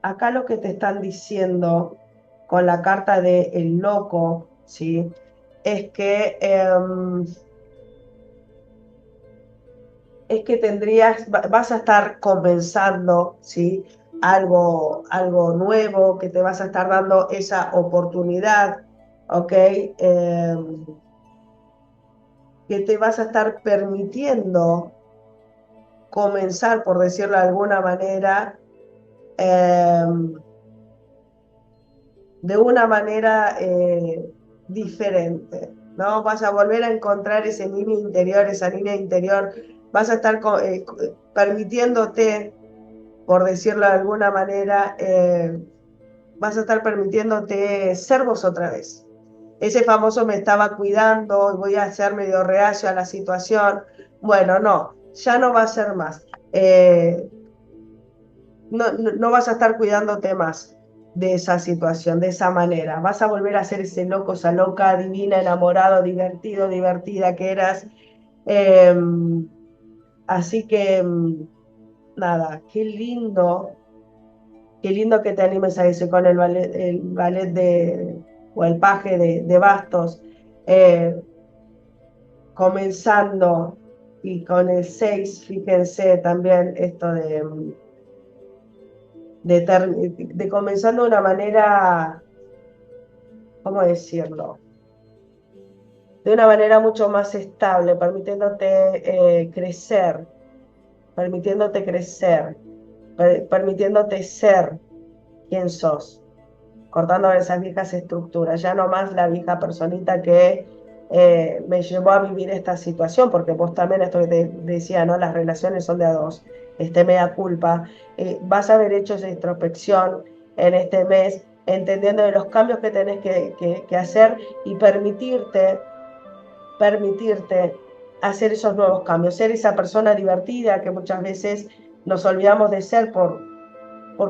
Acá lo que te están diciendo con la carta de el loco, ¿sí? Es que, vas a estar comenzando, ¿sí? Algo nuevo, que te vas a estar dando esa oportunidad, ¿ok? Que te vas a estar permitiendo comenzar, por decirlo de alguna manera, eh, de una manera diferente, ¿no? Vas a volver a encontrar ese niño interior, esa niña interior, vas a estar permitiéndote, por decirlo de alguna manera, vas a estar permitiéndote ser vos otra vez. Ese famoso me estaba cuidando y voy a ser medio reacio a la situación. Bueno, no, ya no va a ser más. No vas a estar cuidándote más de esa situación, de esa manera. Vas a volver a ser ese loco, esa loca, divina, enamorado, divertido, divertida que eras. Eh, Así que, nada, qué lindo que te animes a eso con el ballet o el paje de bastos, eh, comenzando y con el 6 fíjense también esto de comenzando de una manera, ¿cómo decirlo? De una manera mucho más estable, permitiéndote crecer, permitiéndote ser quien sos, cortando esas viejas estructuras, ya no más la vieja personita que me llevó a vivir esta situación, porque vos también, esto que te decía, ¿no? Las relaciones son de a dos, mea culpa, vas a haber hecho esa introspección en este mes, entendiendo de los cambios que tenés que hacer y permitirte hacer esos nuevos cambios, ser esa persona divertida que muchas veces nos olvidamos de ser por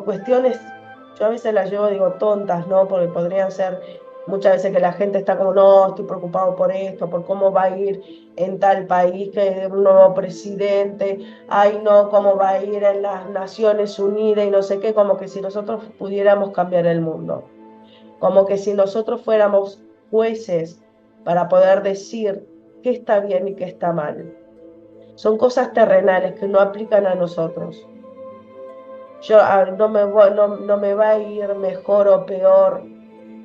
cuestiones, yo a veces las llevo, digo, tontas, ¿no? Porque podrían ser muchas veces que la gente está como, no, estoy preocupado por esto, por cómo va a ir en tal país, que hay un nuevo presidente, ay, no, cómo va a ir en las Naciones Unidas y no sé qué, como que si nosotros pudiéramos cambiar el mundo, como que si nosotros fuéramos jueces para poder decir qué está bien y qué está mal. Son cosas terrenales que no aplican a nosotros. No me va a ir mejor o peor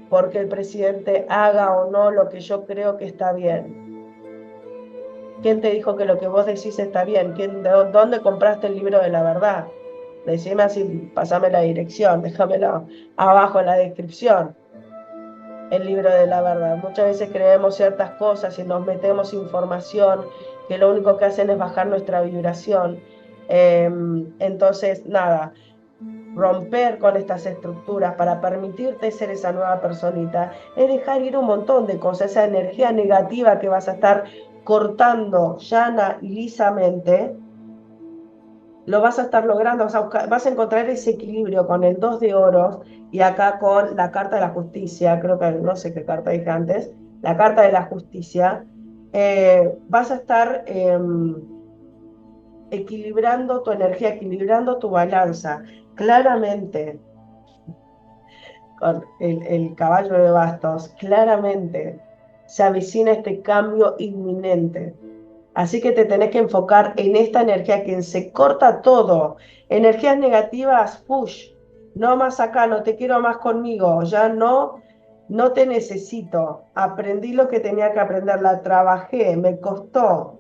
porque el presidente haga o no lo que yo creo que está bien. ¿Quién te dijo que lo que vos decís está bien? ¿Dónde compraste el libro de la verdad? Decime así, pasame la dirección, déjamelo abajo en la descripción, el libro de la verdad. Muchas veces creemos ciertas cosas y nos metemos información que lo único que hacen es bajar nuestra vibración. Entonces, nada, romper con estas estructuras para permitirte ser esa nueva personita es dejar ir un montón de cosas, esa energía negativa que vas a estar cortando llana y lisamente, lo vas a estar logrando, vas a encontrar ese equilibrio con el 2 de oros y acá con la carta de la justicia, creo que no sé qué carta dije antes, la carta de la justicia, vas a estar equilibrando tu energía, equilibrando tu balanza. Claramente, con el caballo de bastos, claramente se avecina este cambio inminente. Así que te tenés que enfocar en esta energía que se corta todo. Energías negativas, push, no más acá, no te quiero más conmigo, ya no te necesito. Aprendí lo que tenía que aprender, la trabajé, me costó,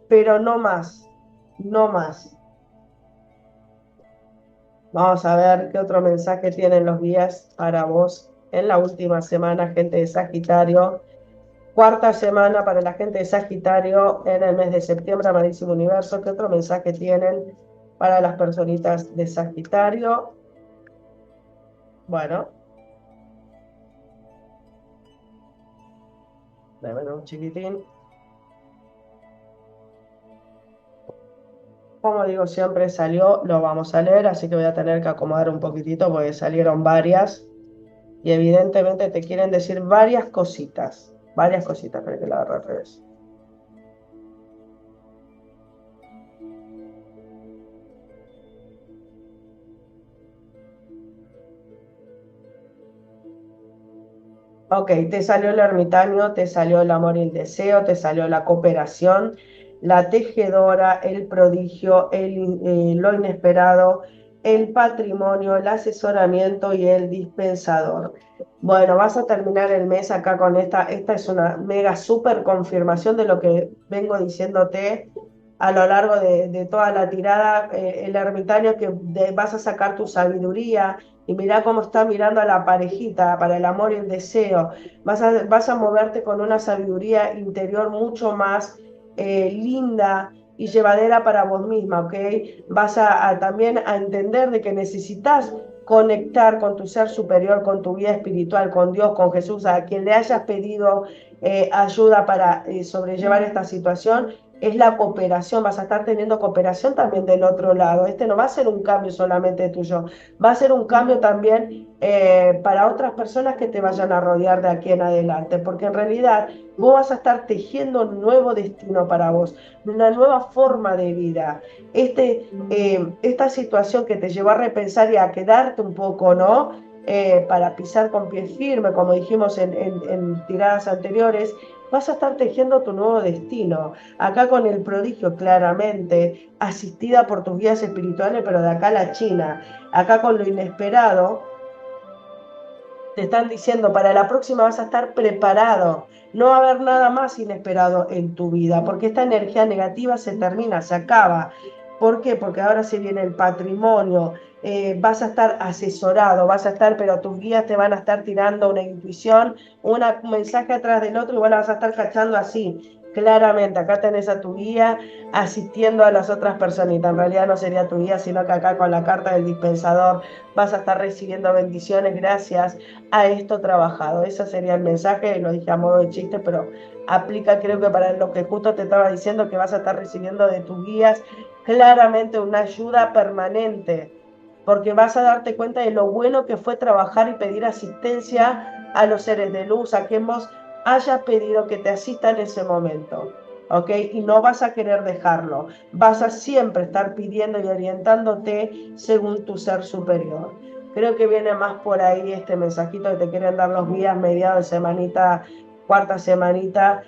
pero no más, no más. Vamos a ver qué otro mensaje tienen los guías para vos en la última semana, gente de Sagitario. Cuarta semana para la gente de Sagitario en el mes de septiembre, amadísimo universo. ¿Qué otro mensaje tienen para las personitas de Sagitario? Bueno, déjame un chiquitín. Como digo, siempre salió, lo vamos a leer, así que voy a tener que acomodar un poquitito porque salieron varias y evidentemente te quieren decir varias cositas, para que la agarre al revés. Ok, te salió el ermitaño, te salió el amor y el deseo, te salió la cooperación, la tejedora, el prodigio, lo inesperado, el patrimonio, el asesoramiento y el dispensador. Bueno, vas a terminar el mes acá con esta es una mega super confirmación de lo que vengo diciéndote a lo largo de toda la tirada, el ermitaño vas a sacar tu sabiduría y mirá cómo está mirando a la parejita para el amor y el deseo. Vas a moverte con una sabiduría interior mucho más linda y llevadera para vos misma, ¿ok? Vas también a entender de que necesitas conectar con tu ser superior, con tu guía espiritual, con Dios, con Jesús, a quien le hayas pedido ayuda para sobrellevar esta situación, es la cooperación, vas a estar teniendo cooperación también del otro lado. Este no va a ser un cambio solamente tuyo, va a ser un cambio también para otras personas que te vayan a rodear de aquí en adelante, porque en realidad vos vas a estar tejiendo un nuevo destino para vos, una nueva forma de vida. Esta situación que te llevó a repensar y a quedarte un poco, ¿no? Para pisar con pie firme, como dijimos en tiradas anteriores, vas a estar tejiendo tu nuevo destino. Acá con el prodigio, claramente, asistida por tus guías espirituales, pero de acá a la China. Acá con lo inesperado, te están diciendo, para la próxima vas a estar preparado. No va a haber nada más inesperado en tu vida, porque esta energía negativa se termina, se acaba. ¿Por qué? Porque ahora se viene el patrimonio, vas a estar asesorado, vas a estar, pero tus guías te van a estar tirando una intuición, un mensaje atrás del otro y vos la vas a estar cachando así. Claramente, acá tenés a tu guía asistiendo a las otras personitas. En realidad no sería tu guía, sino que acá con la carta del dispensador vas a estar recibiendo bendiciones gracias a esto trabajado. Ese sería el mensaje, lo dije a modo de chiste, pero aplica creo que para lo que justo te estaba diciendo, que vas a estar recibiendo de tus guías claramente una ayuda permanente, porque vas a darte cuenta de lo bueno que fue trabajar y pedir asistencia a los seres de luz, a quien vos hayas pedido que te asista en ese momento. ¿Ok? Y no vas a querer dejarlo. Vas a siempre estar pidiendo y orientándote según tu ser superior. Creo que viene más por ahí este mensajito que te quieren dar los guías mediados de semanita, cuarta semanita.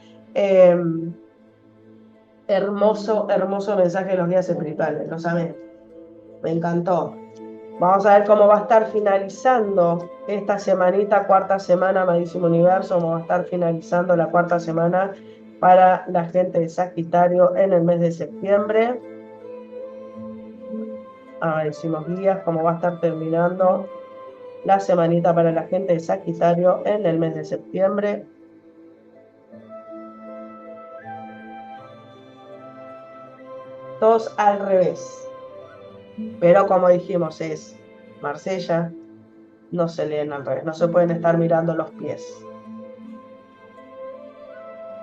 Hermoso, hermoso mensaje de los guías espirituales, ¿lo saben? Me encantó. Vamos a ver cómo va a estar finalizando esta semanita, cuarta semana, amadísimo universo, cómo va a estar finalizando la cuarta semana para la gente de Sagitario en el mes de septiembre. A ver, decimos guías, cómo va a estar terminando la semanita para la gente de Sagitario en el mes de septiembre. Todos al revés. Pero como dijimos, es Marsella, no se leen al revés, no se pueden estar mirando los pies.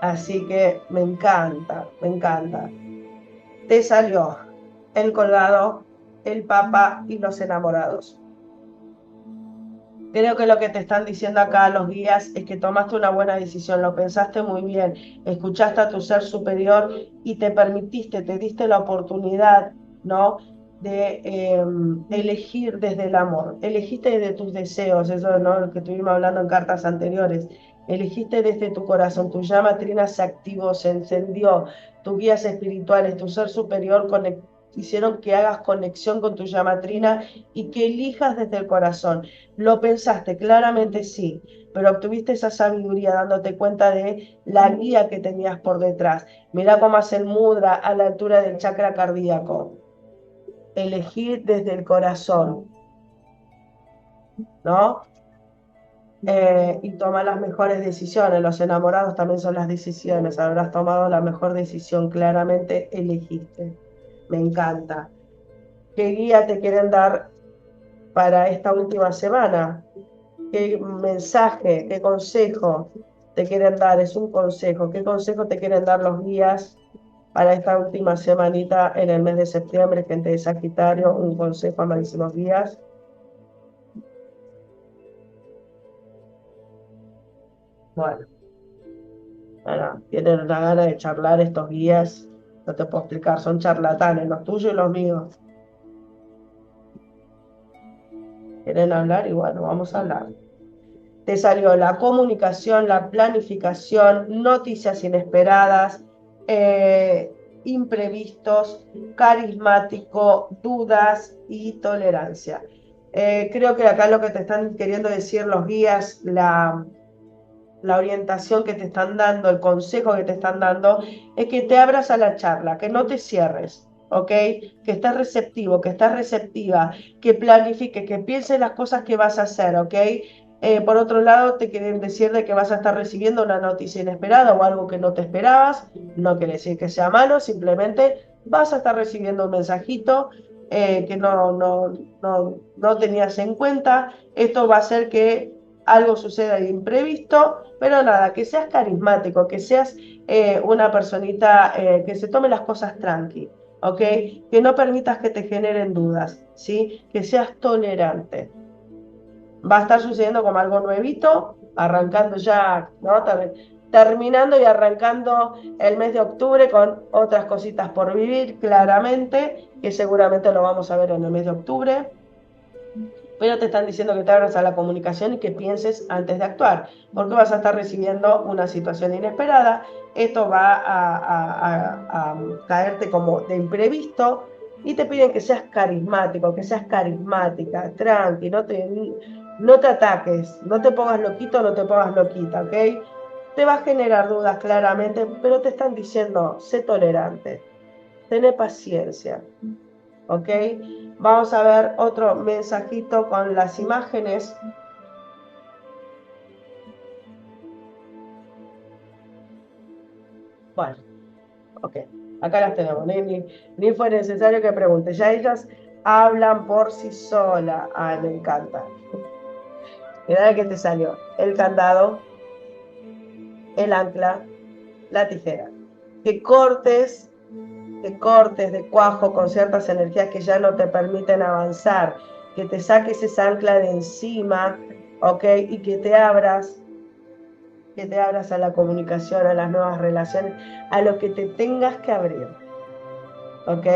Así que me encanta, me encanta. Te salió el colgado, el Papa y los enamorados. Creo que lo que te están diciendo acá los guías es que tomaste una buena decisión, lo pensaste muy bien, escuchaste a tu ser superior y te permitiste, te diste la oportunidad, ¿no? De elegir desde el amor, elegiste desde tus deseos, eso, ¿no? Lo que estuvimos hablando en cartas anteriores, elegiste desde tu corazón, tu llama trina se activó, se encendió, tus guías espirituales, tu ser superior hicieron que hagas conexión con tu llama trina y que elijas desde el corazón. Lo pensaste, claramente sí, pero obtuviste esa sabiduría dándote cuenta de la guía que tenías por detrás. Mira cómo hace el mudra a la altura del chakra cardíaco. Elegir desde el corazón, ¿no? Y toma las mejores decisiones. Los enamorados también son las decisiones. Habrás tomado la mejor decisión, claramente elegiste. Me encanta. ¿Qué guía te quieren dar para esta última semana? ¿Qué mensaje, qué consejo te quieren dar? Es un consejo. ¿Qué consejo te quieren dar los guías para esta última semanita en el mes de septiembre, gente de Sagitario? Un consejo, amadísimos guías. Bueno, tienen una gana de charlar estos guías. No te puedo explicar, son charlatanes, los tuyos y los míos. Quieren hablar y bueno, vamos a hablar. Te salió la comunicación, la planificación, noticias inesperadas, imprevistos, carismático, dudas y tolerancia. Creo que acá lo que te están queriendo decir los guías, la orientación que te están dando, el consejo que te están dando, es que te abras a la charla, que no te cierres, ¿ok? Que estés receptivo, que estés receptiva, que planifiques, que pienses las cosas que vas a hacer, ¿ok? Por otro lado, te quieren decir de que vas a estar recibiendo una noticia inesperada o algo que no te esperabas. No quiere decir que sea malo, simplemente vas a estar recibiendo un mensajito que no tenías en cuenta. Esto va a hacer que algo suceda de imprevisto, pero nada, que seas carismático, que seas una personita que se tome las cosas tranqui, ¿ok? Que no permitas que te generen dudas, ¿sí? Que seas tolerante. Va a estar sucediendo como algo nuevito, arrancando ya, ¿no? Terminando y arrancando el mes de octubre con otras cositas por vivir, claramente, que seguramente lo vamos a ver en el mes de octubre, pero te están diciendo que te abras a la comunicación y que pienses antes de actuar, porque vas a estar recibiendo una situación inesperada, esto va a caerte como de imprevisto y te piden que seas carismático, que seas carismática, tranqui, no te ataques, no te pongas loquito, no te pongas loquita, ¿ok? Te va a generar dudas claramente, pero te están diciendo, sé tolerante, ten paciencia, ¿ok? Vamos a ver otro mensajito con las imágenes. Bueno, ok, acá las tenemos, ni fue necesario que pregunte, ya ellas hablan por sí solas. Ay, me encanta. Mira que te salió el candado, el ancla, la tijera. Que cortes, que cortes de cuajo con ciertas energías que ya no te permiten avanzar, que te saques esa ancla de encima, ¿ok? Y que te abras a la comunicación, a las nuevas relaciones, a lo que te tengas que abrir, ¿ok?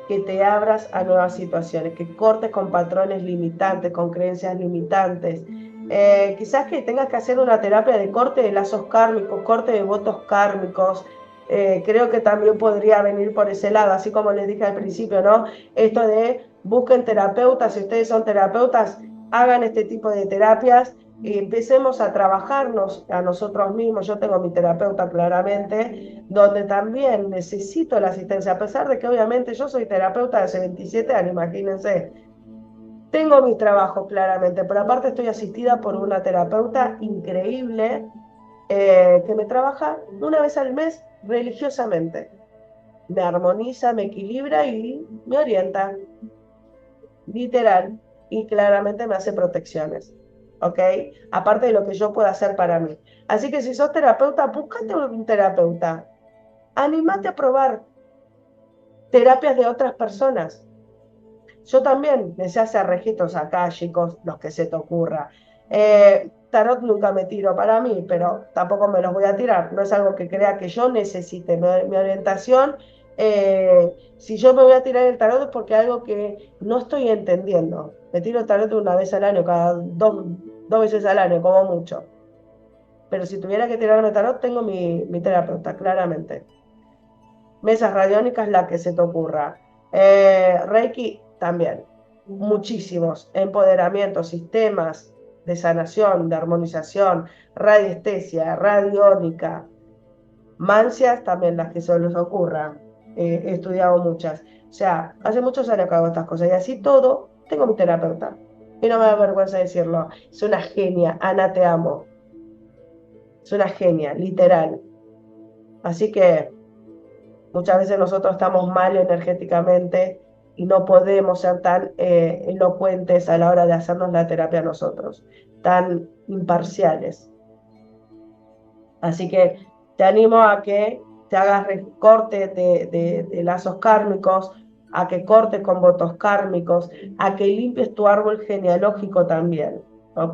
Que te abras a nuevas situaciones, que cortes con patrones limitantes, con creencias limitantes. Quizás que tengas que hacer una terapia de corte de lazos kármicos, corte de votos kármicos. Creo que también podría venir por ese lado, así como les dije al principio, ¿no? Esto de busquen terapeutas, si ustedes son terapeutas, hagan este tipo de terapias y empecemos a trabajarnos a nosotros mismos. Yo tengo mi terapeuta claramente, donde también necesito la asistencia, a pesar de que obviamente yo soy terapeuta de hace 27 años, imagínense. Tengo mi trabajo claramente, pero aparte estoy asistida por una terapeuta increíble que me trabaja una vez al mes religiosamente. Me armoniza, me equilibra y me orienta, literal, y claramente me hace protecciones, ¿ok? Aparte de lo que yo pueda hacer para mí. Así que si sos terapeuta, búscate un terapeuta. Animate a probar terapias de otras personas. Yo también me sé hacer registros akáshicos, los que se te ocurra. Tarot nunca me tiro para mí, pero tampoco me los voy a tirar. No es algo que crea que yo necesite. Mi orientación, si yo me voy a tirar el tarot es porque es algo que no estoy entendiendo. Me tiro el tarot una vez al año, cada dos veces al año, como mucho. Pero si tuviera que tirarme tarot, tengo mi terapeuta, claramente. Mesas radiónicas, la que se te ocurra. Reiki también. Muchísimos. Empoderamiento, sistemas de sanación, de armonización, radiestesia, radiónica. Mancias también, las que se les ocurra. He estudiado muchas. O sea, hace muchos años que hago estas cosas y así todo, tengo mi terapeuta. Y no me da vergüenza decirlo. Es una genia. Ana, te amo. Es una genia, literal. Así que muchas veces nosotros estamos mal energéticamente y no podemos ser tan elocuentes a la hora de hacernos la terapia nosotros, tan imparciales. Así que te animo a que te hagas corte de lazos kármicos, a que cortes con votos kármicos, a que limpies tu árbol genealógico también, ¿ok?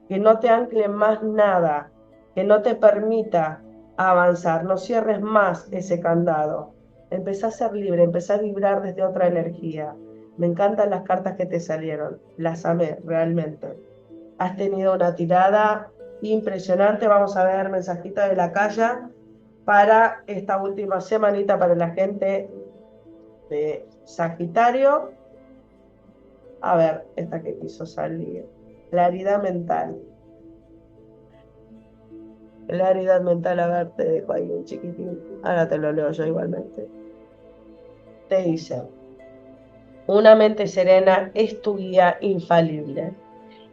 Que no te ancle más nada, que no te permita avanzar, no cierres más ese candado. Empezá a ser libre, empezá a vibrar desde otra energía. Me encantan las cartas que te salieron, las amé realmente. Has tenido una tirada impresionante. Vamos a ver mensajito de la calle para esta última semanita para la gente de Sagitario. A ver, esta que quiso salir. Claridad mental. Claridad mental, a ver, te dejo ahí un chiquitín. Ahora te lo leo yo igualmente. Te dice, una mente serena es tu guía infalible.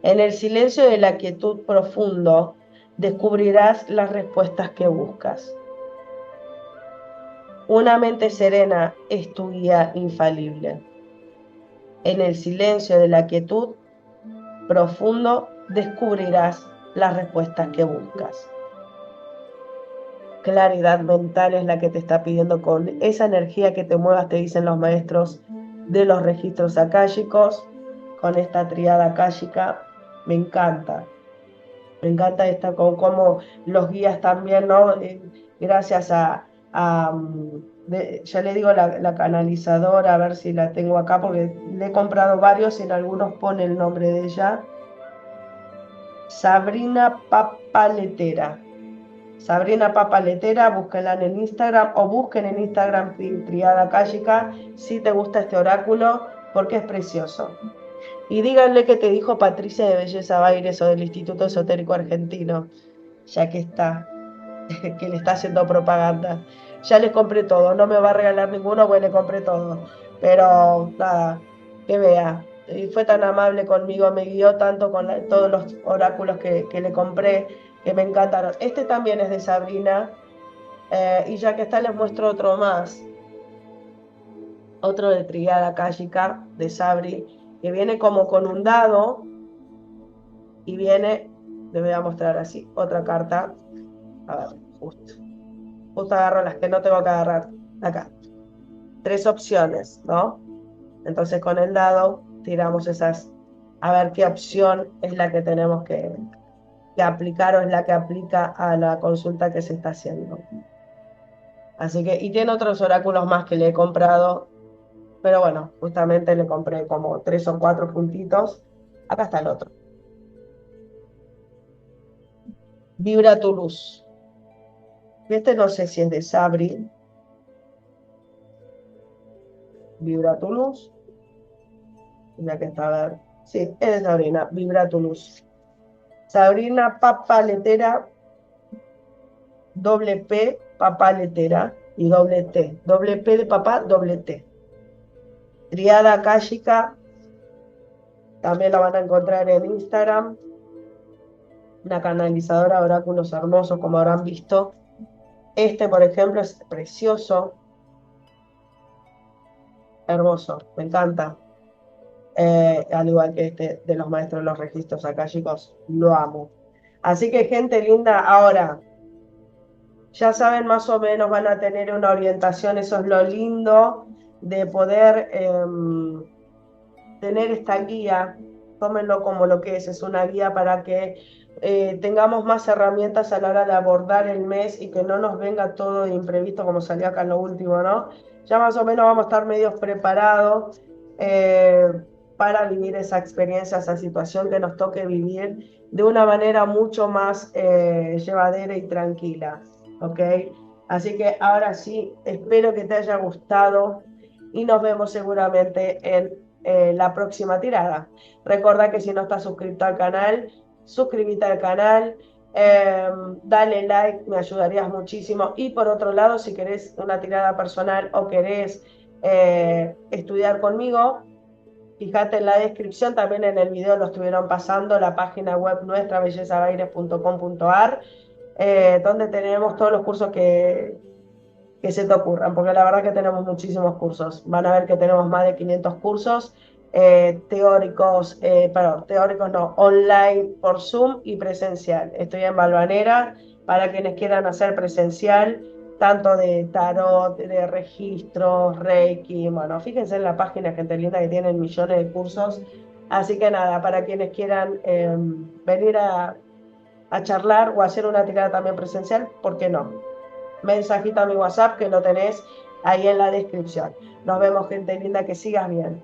En el silencio de la quietud profundo descubrirás las respuestas que buscas. Una mente serena es tu guía infalible. En el silencio de la quietud profundo descubrirás las respuestas que buscas. Claridad mental es la que te está pidiendo con esa energía que te muevas, te dicen los maestros de los registros akáshicos, con esta triada akáshica. Me encanta. Me encanta esta, con cómo los guías también, ¿no? Gracias ya le digo la canalizadora, a ver si la tengo acá, porque le he comprado varios y en algunos pone el nombre de ella. Sabrina Papaletera. Sabrina Papaletera, búsquenla en Instagram o busquen en Instagram Triada Akáshica si te gusta este oráculo, porque es precioso. Y díganle que te dijo Patricia de Belleza Baires o del Instituto Esotérico Argentino, ya que está, que le está haciendo propaganda. Ya les compré todo, no me va a regalar ninguno, pues le compré todo. Pero nada, que vea. Y fue tan amable conmigo, me guió tanto con todos los oráculos que le compré, que me encantaron. Este también es de Sabrina, y ya que está les muestro otro más. Otro de Triada Akáshica, de Sabri, que viene como con un dado y viene, les voy a mostrar así, otra carta. A ver, justo agarro las que no tengo que agarrar. Acá. Tres opciones, ¿no? Entonces con el dado tiramos esas, a ver qué opción es la que tenemos que aplicar o es la que aplica a la consulta que se está haciendo. Así que, y tiene otros oráculos más que le he comprado, pero bueno, justamente le compré como 3 o 4 puntitos. Acá está el otro. Vibra tu luz. Este no sé si es de Sabri. Vibra tu luz. Ya que está a ver. Sí, es de Sabrina. Vibra tu luz. Sabrina Papaletera, doble P, Papaletera y doble T. Doble P de papá, doble T. Triada Akáshica, también la van a encontrar en Instagram. Una canalizadora de oráculos hermosos, como habrán visto. Este, por ejemplo, es precioso, hermoso, me encanta. Al igual que este de los maestros de los registros akáshicos, lo amo. Así que, gente linda, ahora ya saben más o menos, van a tener una orientación, eso es lo lindo de poder tener esta guía. Tómenlo como lo que es una guía para que tengamos más herramientas a la hora de abordar el mes y que no nos venga todo de imprevisto como salió acá en lo último, ¿no? Ya más o menos vamos a estar medios preparados para vivir esa experiencia, esa situación que nos toque vivir de una manera mucho más llevadera y tranquila, ¿ok? Así que ahora sí, espero que te haya gustado y nos vemos seguramente en la próxima tirada. Recuerda que si no estás suscrito al canal, suscríbete al canal, dale like, me ayudarías muchísimo. Y por otro lado, si querés una tirada personal o querés estudiar conmigo, fíjate en la descripción, también en el video lo estuvieron pasando, la página web nuestra, bellezabaires.com.ar, donde tenemos todos los cursos que se te ocurran, porque la verdad que tenemos muchísimos cursos. Van a ver que tenemos más de 500 cursos teóricos, perdón, teóricos no, online por Zoom y presencial. Estoy en Valvanera para quienes quieran hacer presencial, tanto de tarot, de registros, Reiki. Bueno, fíjense en la página, gente linda, que tienen millones de cursos. Así que nada, para quienes quieran venir a charlar o hacer una tirada también presencial, ¿por qué no? Mensajito a mi WhatsApp que lo tenés ahí en la descripción. Nos vemos, gente linda, que sigas bien.